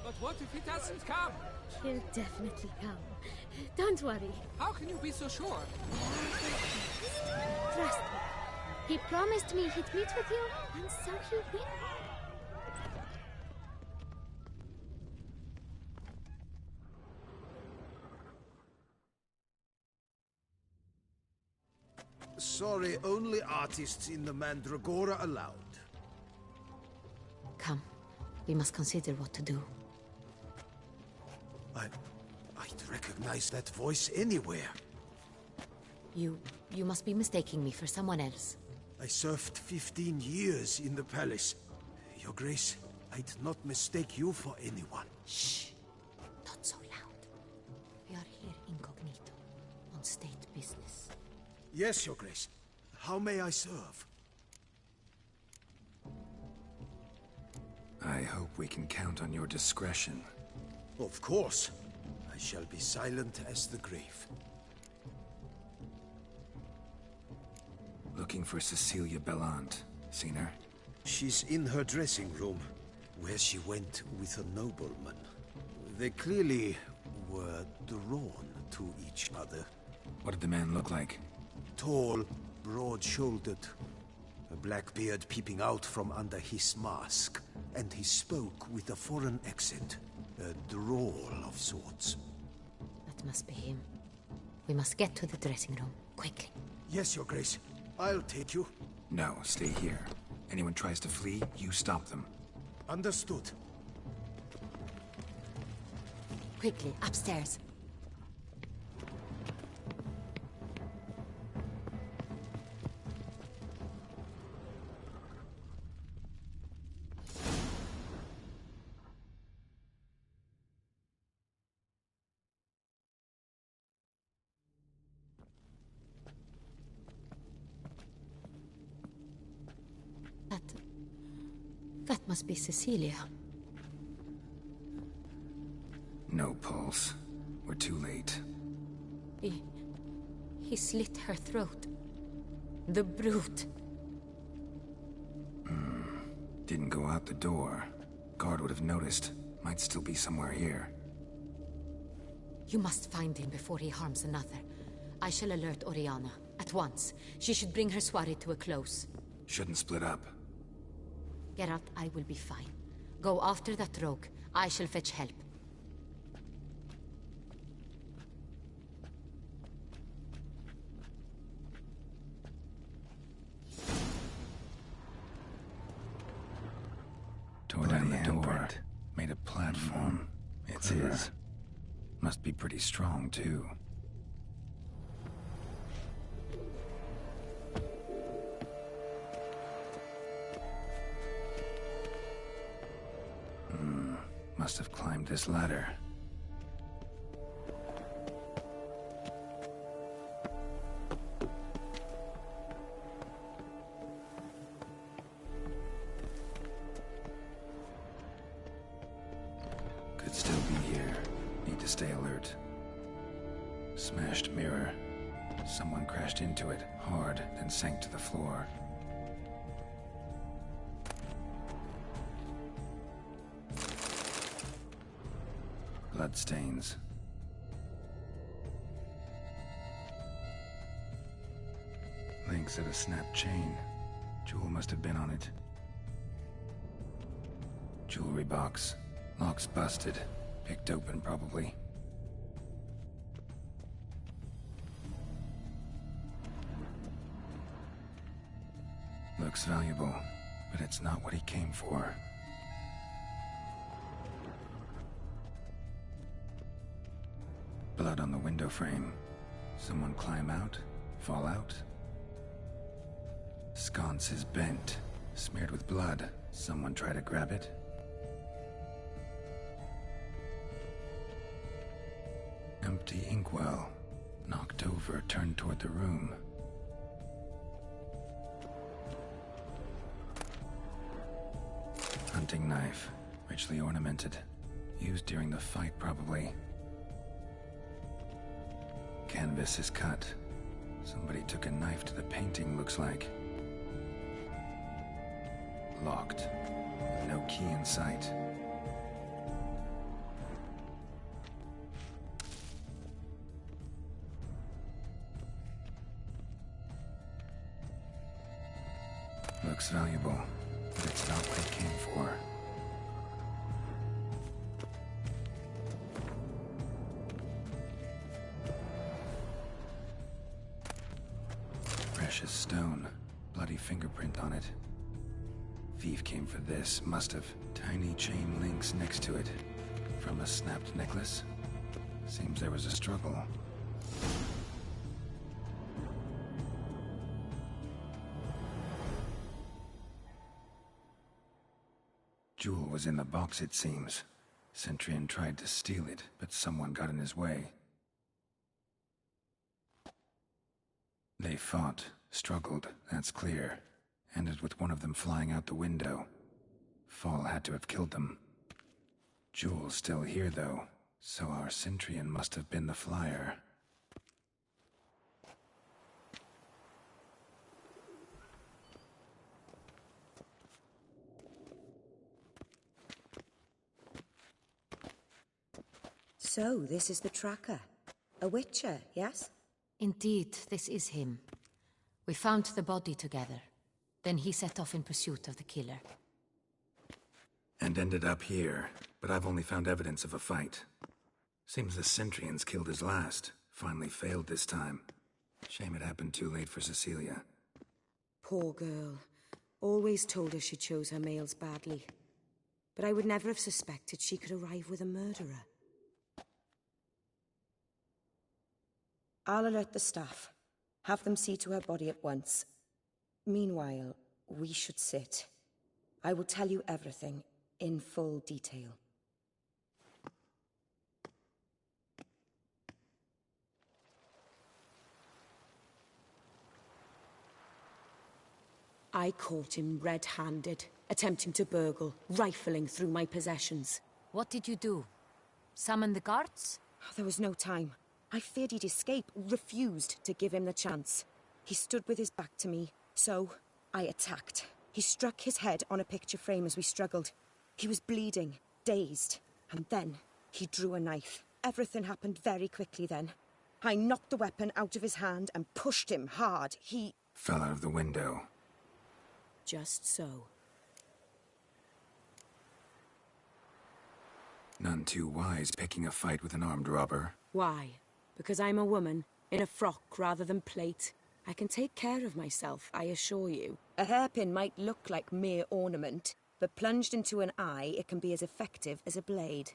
But what if he doesn't come? He'll definitely come. Don't worry. How can you be so sure? Trust me. He promised me he'd meet with you, and so he will. Sorry, only artists in the Mandragora allowed. Come. We must consider what to do. I'd recognize that voice anywhere. You must be mistaking me for someone else. I served 15 years in the palace. Your Grace, I'd not mistake you for anyone. Shh. Not so loud. We are here incognito, on state business. Yes, Your Grace. How may I serve? I hope we can count on your discretion. Of course. I shall be silent as the grave. Looking for Cecilia Bellant. Seen her? She's in her dressing room, where she went with a nobleman. They clearly were drawn to each other. What did the man look like? Tall, broad-shouldered, a black beard peeping out from under his mask, and he spoke with a foreign accent, a drawl of sorts. That must be him. We must get to the dressing room, quickly. Yes, Your Grace. I'll take you. No, stay here. Anyone tries to flee, you stop them. Understood. Quickly, upstairs. That must be Cecilia. No pulse. We're too late. He slit her throat. The brute. Didn't go out the door. Guard would have noticed. Might still be somewhere here. You must find him before he harms another. I shall alert Oriana. At once. She should bring her soirée to a close. Shouldn't split up. Geralt, I will be fine. Go after that rogue. I shall fetch help. Tore down the door. Made a platform. It's his. Must be pretty strong, too. Must have climbed this ladder. Could still be here. Need to stay alert. Smashed mirror. Someone crashed into it hard, then sank to the floor. Bloodstains. Links at a snapped chain. Jewel must have been on it. Jewelry box. Lock's busted. Picked open, probably. Looks valuable, but it's not what he came for. Blood on the window frame. Someone climb out? Fall out? Sconce is bent, smeared with blood. Someone try to grab it? Empty inkwell. Knocked over, turned toward the room. Hunting knife, richly ornamented. Used during the fight, probably. Canvas is cut. Somebody took a knife to the painting, looks like. Locked. No key in sight. Looks valuable, but it's not what it came for. Precious stone. Bloody fingerprint on it. Thief came for this, must have. Tiny chain links next to it. From a snapped necklace. Seems there was a struggle. Jewel was in the box, it seems. Centurion tried to steal it, but someone got in his way. They fought, struggled, that's clear. Ended with one of them flying out the window. Fall had to have killed them. Jewel's still here, though, so our Centurion must have been the flyer. So, this is the tracker. A witcher, yes? Indeed, this is him. We found the body together. Then he set off in pursuit of the killer. And ended up here, but I've only found evidence of a fight. Seems the Centrians killed his last. Finally failed this time. Shame it happened too late for Cecilia. Poor girl. Always told her she chose her males badly. But I would never have suspected she could arrive with a murderer. I'll alert the staff. Have them see to her body at once. Meanwhile, we should sit. I will tell you everything, in full detail. I caught him red-handed, attempting to burgle, rifling through my possessions. What did you do? Summon the guards? There was no time. I feared he'd escape, refused to give him the chance. He stood with his back to me, so I attacked. He struck his head on a picture frame as we struggled. He was bleeding, dazed, and then he drew a knife. Everything happened very quickly then. I knocked the weapon out of his hand and pushed him hard. He fell out of the window. Just so. None too wise picking a fight with an armed robber. Why? Because I'm a woman, in a frock rather than plate. I can take care of myself, I assure you. A hairpin might look like mere ornament, but plunged into an eye, it can be as effective as a blade.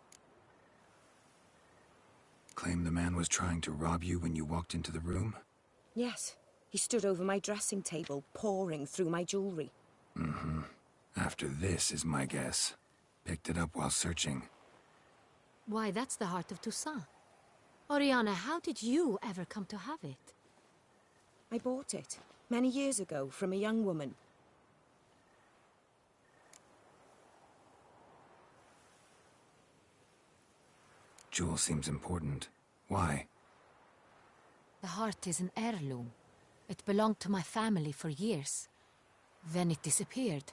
Claim the man was trying to rob you when you walked into the room? Yes. He stood over my dressing table, pouring through my jewelry. Mm-hmm. After this is my guess. Picked it up while searching. Why, that's the heart of Toussaint. Oriana, how did you ever come to have it? I bought it, many years ago, from a young woman. Jewel seems important. Why? The heart is an heirloom. It belonged to my family for years. Then it disappeared.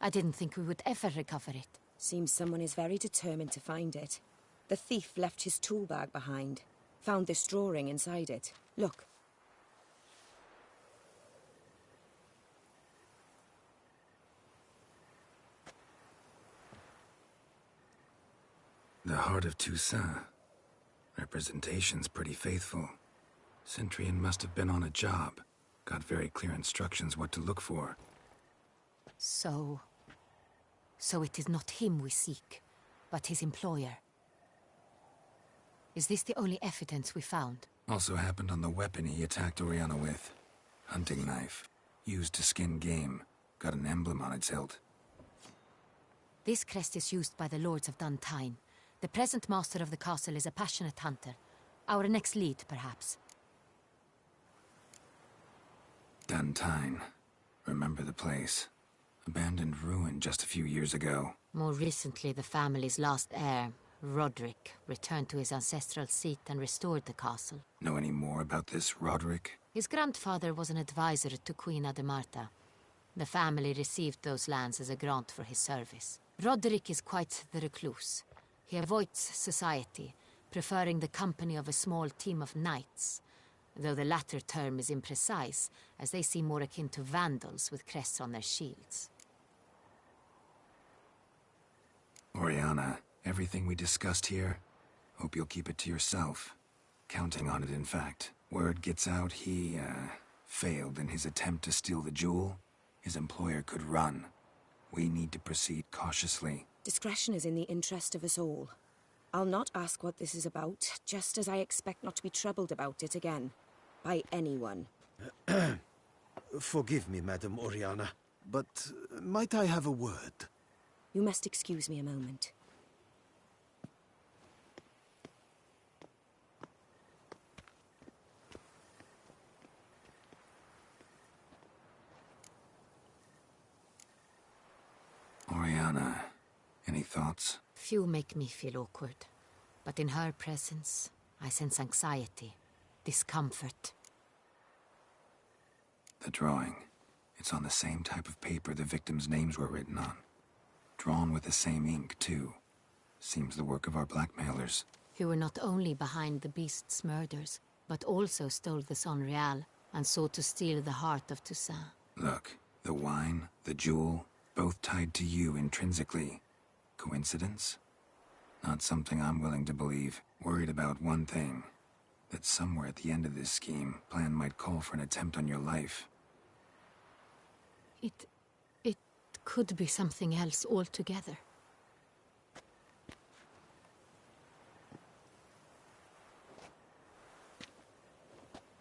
I didn't think we would ever recover it. Seems someone is very determined to find it. The thief left his tool bag behind. Found this drawing inside it. Look. The heart of Toussaint. Representation's pretty faithful. Centrian must have been on a job. Got very clear instructions what to look for. So it is not him we seek, but his employer. Is this the only evidence we found? Also happened on the weapon he attacked Oriana with. Hunting knife. Used to skin game. Got an emblem on its hilt. This crest is used by the Lords of Duntine. The present master of the castle is a passionate hunter. Our next lead, perhaps. Duntine. Remember the place. Abandoned ruin just a few years ago. More recently, the family's last heir, Roderick, returned to his ancestral seat and restored the castle. Know any more about this Roderick? His grandfather was an advisor to Queen Ademarta. The family received those lands as a grant for his service. Roderick is quite the recluse. He avoids society, preferring the company of a small team of knights, though the latter term is imprecise, as they seem more akin to vandals with crests on their shields. Oriana, everything we discussed here, hope you'll keep it to yourself. Counting on it, in fact. Word gets out he, failed in his attempt to steal the jewel. His employer could run. We need to proceed cautiously. Discretion is in the interest of us all. I'll not ask what this is about, just as I expect not to be troubled about it again. By anyone. Forgive me, Madam Oriana, but might I have a word? You must excuse me a moment. Oriana, any thoughts? Few make me feel awkward, but in her presence, I sense anxiety, discomfort. The drawing. It's on the same type of paper the victims' names were written on. Drawn with the same ink, too. Seems the work of our blackmailers. Who were not only behind the beast's murders, but also stole the Son Real and sought to steal the heart of Toussaint. Look, the wine, the jewel, both tied to you intrinsically. Coincidence? Not something I'm willing to believe. Worried about one thing. That somewhere at the end of this scheme, plan might call for an attempt on your life. It could be something else altogether.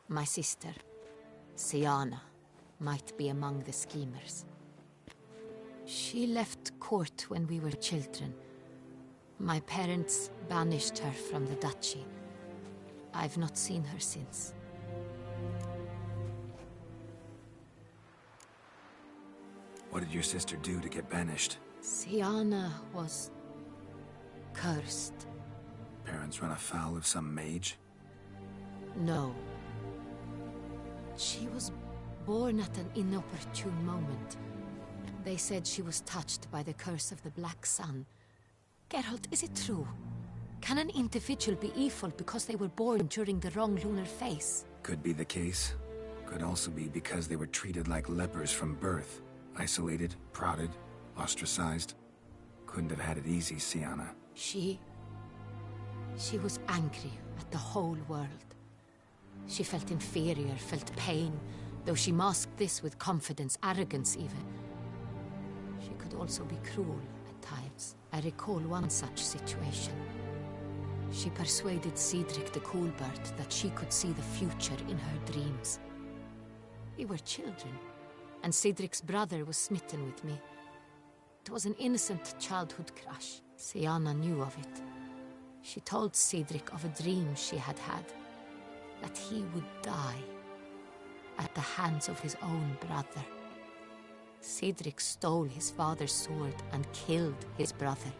My sister, Siana, might be among the schemers. She left court when we were children. My parents banished her from the duchy. I've not seen her since. What did your sister do to get banished? Siana was cursed. Parents run afoul of some mage? No. She was born at an inopportune moment. They said she was touched by the curse of the Black Sun. Geralt, is it true? Can an individual be evil because they were born during the wrong lunar phase? Could be the case. Could also be because they were treated like lepers from birth. Isolated, prodded, ostracized. Couldn't have had it easy, Siana. She was angry at the whole world. She felt inferior, felt pain, though she masked this with confidence, arrogance even. She could also be cruel at times. I recall one such situation. She persuaded Cedric the Coolbird that she could see the future in her dreams. We were children, and Cedric's brother was smitten with me. It was an innocent childhood crush. Siana knew of it. She told Cedric of a dream she had had, that he would die at the hands of his own brother. Cedric stole his father's sword and killed his brother.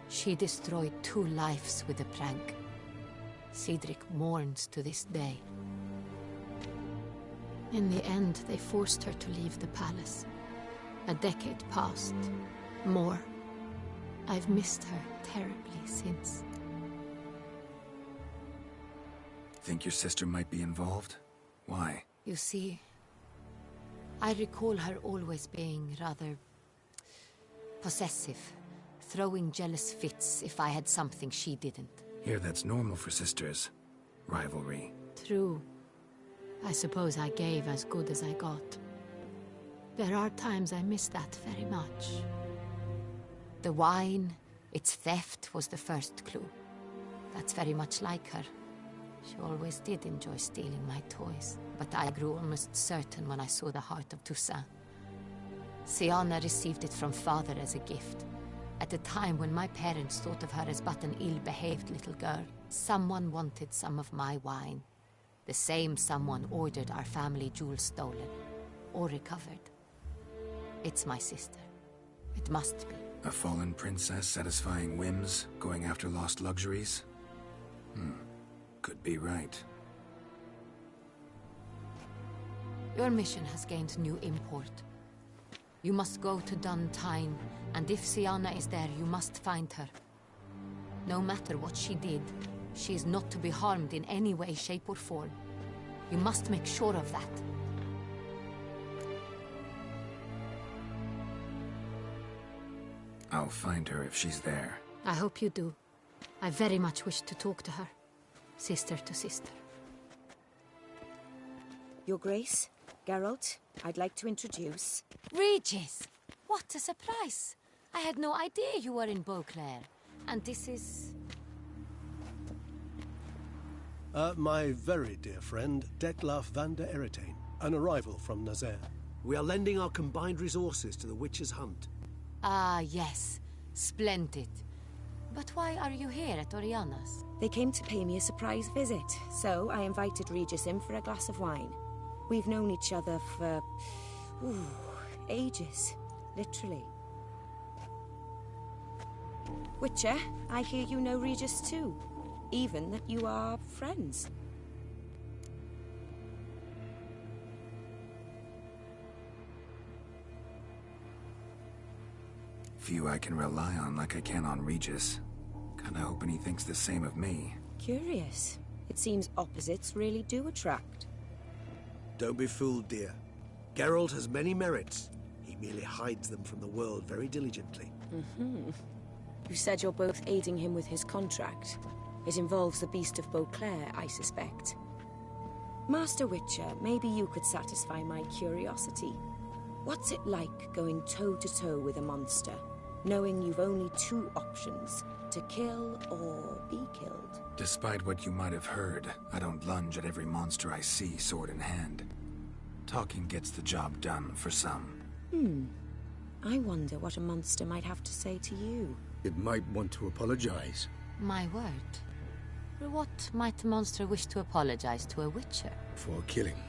She destroyed 2 lives with a prank. Cedric mourns to this day. In the end, they forced her to leave the palace. A decade passed. More. I've missed her terribly since. Think your sister might be involved? Why? You see, I recall her always being rather possessive, throwing jealous fits if I had something she didn't. Here, that's normal for sisters. Rivalry. True. I suppose I gave as good as I got. There are times I miss that very much. The wine, its theft, was the first clue. That's very much like her. She always did enjoy stealing my toys, but I grew almost certain when I saw the heart of Toussaint. Siana received it from father as a gift, at a time when my parents thought of her as but an ill-behaved little girl. Someone wanted some of my wine. The same someone ordered our family jewels stolen, or recovered. It's my sister. It must be. A fallen princess satisfying whims, going after lost luxuries? Could be right. Your mission has gained new import. You must go to Dun Tine, and if Siana is there, you must find her. No matter what she did, she is not to be harmed in any way, shape, or form. You must make sure of that. I'll find her if she's there. I hope you do. I very much wish to talk to her. Sister to sister. Your Grace, Geralt, I'd like to introduce... Regis! What a surprise! I had no idea you were in Beauclair. And this is... My very dear friend, Detlaf van der Eretain, an arrival from Nazaire. We are lending our combined resources to the Witcher's Hunt. Ah, yes. Splendid. But why are you here at Oriana's? They came to pay me a surprise visit, so I invited Regis in for a glass of wine. We've known each other for... ages. Literally. Witcher, I hear you know Regis too. Even that you are friends. Few I can rely on like I can on Regis. Kinda hoping he thinks the same of me. Curious. It seems opposites really do attract. Don't be fooled, dear. Geralt has many merits. He merely hides them from the world very diligently. Mm-hmm. You said you're both aiding him with his contract. It involves the Beast of Beauclair, I suspect. Master Witcher, maybe you could satisfy my curiosity. What's it like going toe-to-toe with a monster, knowing you've only two options, to kill or be killed? Despite what you might have heard, I don't lunge at every monster I see sword in hand. Talking gets the job done for some. I wonder what a monster might have to say to you. It might want to apologize. My word. For what might a monster wish to apologize to a witcher? For killing.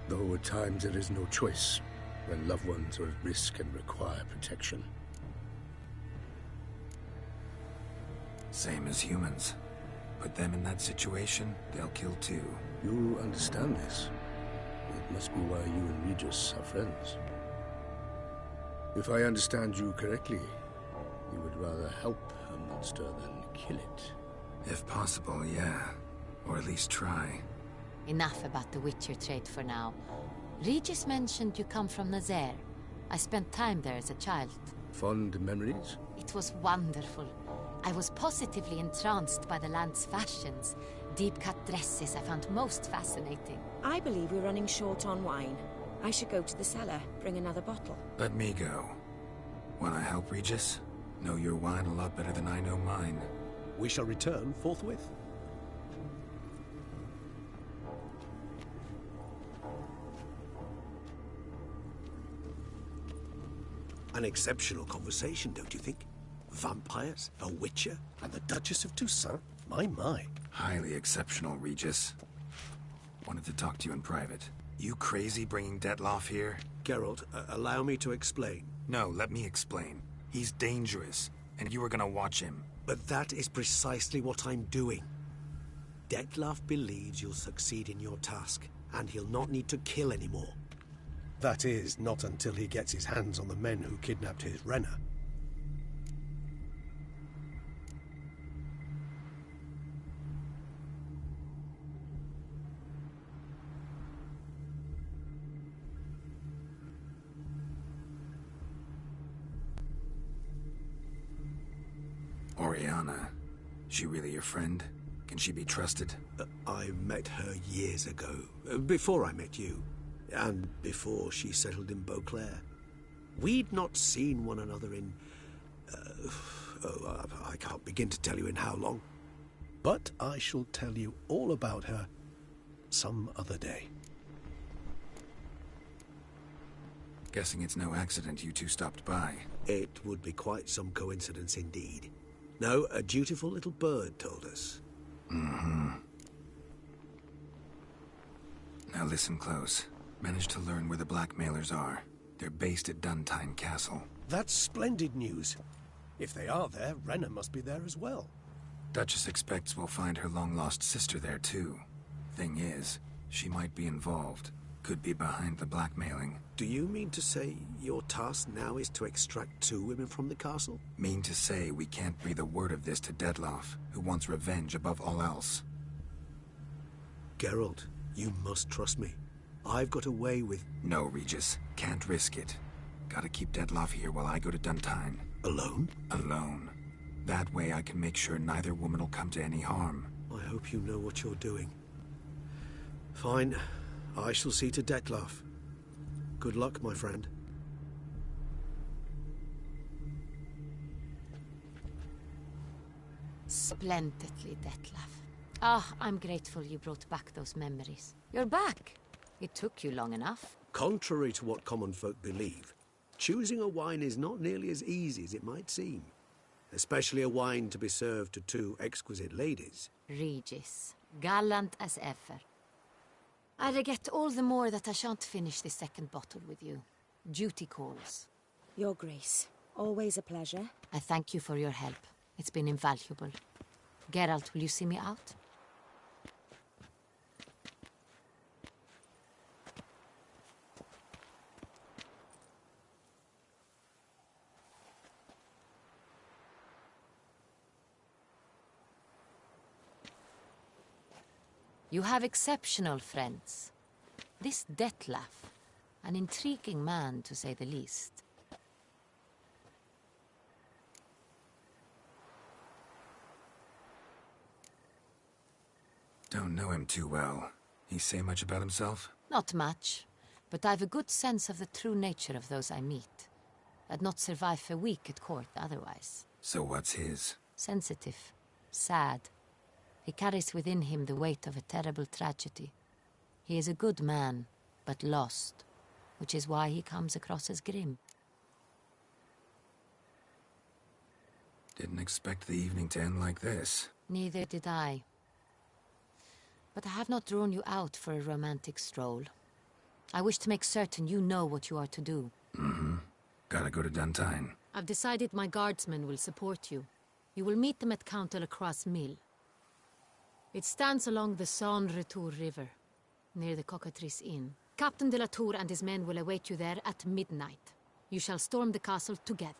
Though at times there is no choice, when loved ones are at risk and require protection. Same as humans. Put them in that situation, they'll kill too. You understand this. It must be why you and Regis are friends. If I understand you correctly, you would rather help a monster than kill it. If possible, yeah. Or at least try. Enough about the Witcher trait for now. Regis mentioned you come from Nazaire. I spent time there as a child. Fond memories? It was wonderful. I was positively entranced by the land's fashions. Deep-cut dresses I found most fascinating. I believe we're running short on wine. I should go to the cellar, bring another bottle. Let me go. Wanna help, Regis? Know your wine a lot better than I know mine. We shall return forthwith. An exceptional conversation, don't you think? Vampires, a witcher, and the Duchess of Toussaint? My. Highly exceptional, Regis. Wanted to talk to you in private. You crazy bringing Detloff here? Geralt, allow me to explain. No, let me explain. He's dangerous, and you were gonna watch him. But that is precisely what I'm doing. Detloff believes you'll succeed in your task, and he'll not need to kill anymore. That is, not until he gets his hands on the men who kidnapped his Renna. Oriana. She really your friend? Can she be trusted? I met her years ago, before I met you, and before she settled in Beauclair. We'd not seen one another in... I can't begin to tell you in how long. But I shall tell you all about her some other day. Guessing it's no accident you two stopped by. It would be quite some coincidence indeed. No, a dutiful little bird told us. Mm-hmm. Now listen close. Managed to learn where the blackmailers are. They're based at Duntine Castle. That's splendid news. If they are there, Renna must be there as well. Duchess expects we'll find her long-lost sister there too. Thing is, she might be involved. Could be behind the blackmailing. Do you mean to say your task now is to extract 2 women from the castle? Mean to say we can't breathe a word of this to Detloff, who wants revenge above all else. Geralt, you must trust me. I've got away with... No, Regis. Can't risk it. Gotta keep Detloff here while I go to Duntine. Alone? Alone. That way I can make sure neither woman will come to any harm. I hope you know what you're doing. Fine. I shall see to Detloff. Good luck, my friend. Splendidly, Detlaff. Ah, I'm grateful you brought back those memories. You're back. It took you long enough. Contrary to what common folk believe, choosing a wine is not nearly as easy as it might seem. Especially a wine to be served to 2 exquisite ladies. Regis, gallant as ever. I regret all the more that I shan't finish this second bottle with you. Duty calls. Your Grace, always a pleasure. I thank you for your help. It's been invaluable. Geralt, will you see me out? You have exceptional friends. This Detlef, an intriguing man to say the least. Don't know him too well. He say much about himself? Not much, but I've a good sense of the true nature of those I meet. I'd not survive a week at court otherwise. So what's his? Sensitive, sad. He carries within him the weight of a terrible tragedy. He is a good man, but lost, which is why he comes across as grim. Didn't expect the evening to end like this. Neither did I. But I have not drawn you out for a romantic stroll. I wish to make certain you know what you are to do. Mm-hmm. Gotta go to Duntine. I've decided my guardsmen will support you. You will meet them at Count Delacroix' mill. It stands along the Saône-Retour River, near the Cockatrice Inn. Captain de la Tour and his men will await you there at midnight. You shall storm the castle together.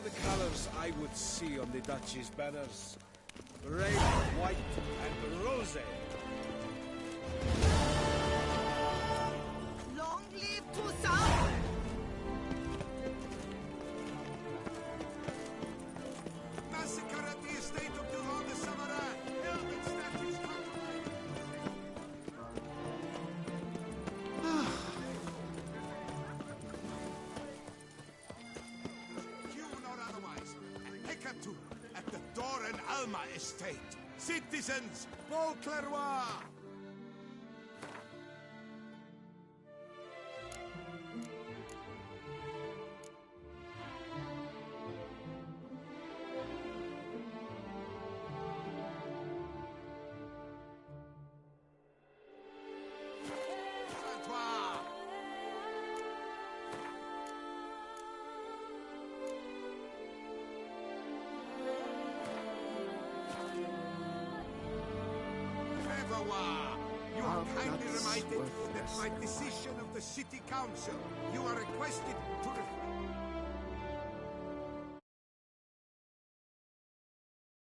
the colors I would see on the Duchy's banners. Red, white, and rose. Long live Toussaint! Massacre at the estate of Durand de Samarin. Helmet statues Hewn or otherwise, a hecatomb at the Doran Alma estate. Citizens, Beauclervois! You are kindly reminded that by decision of the City Council, you are requested to...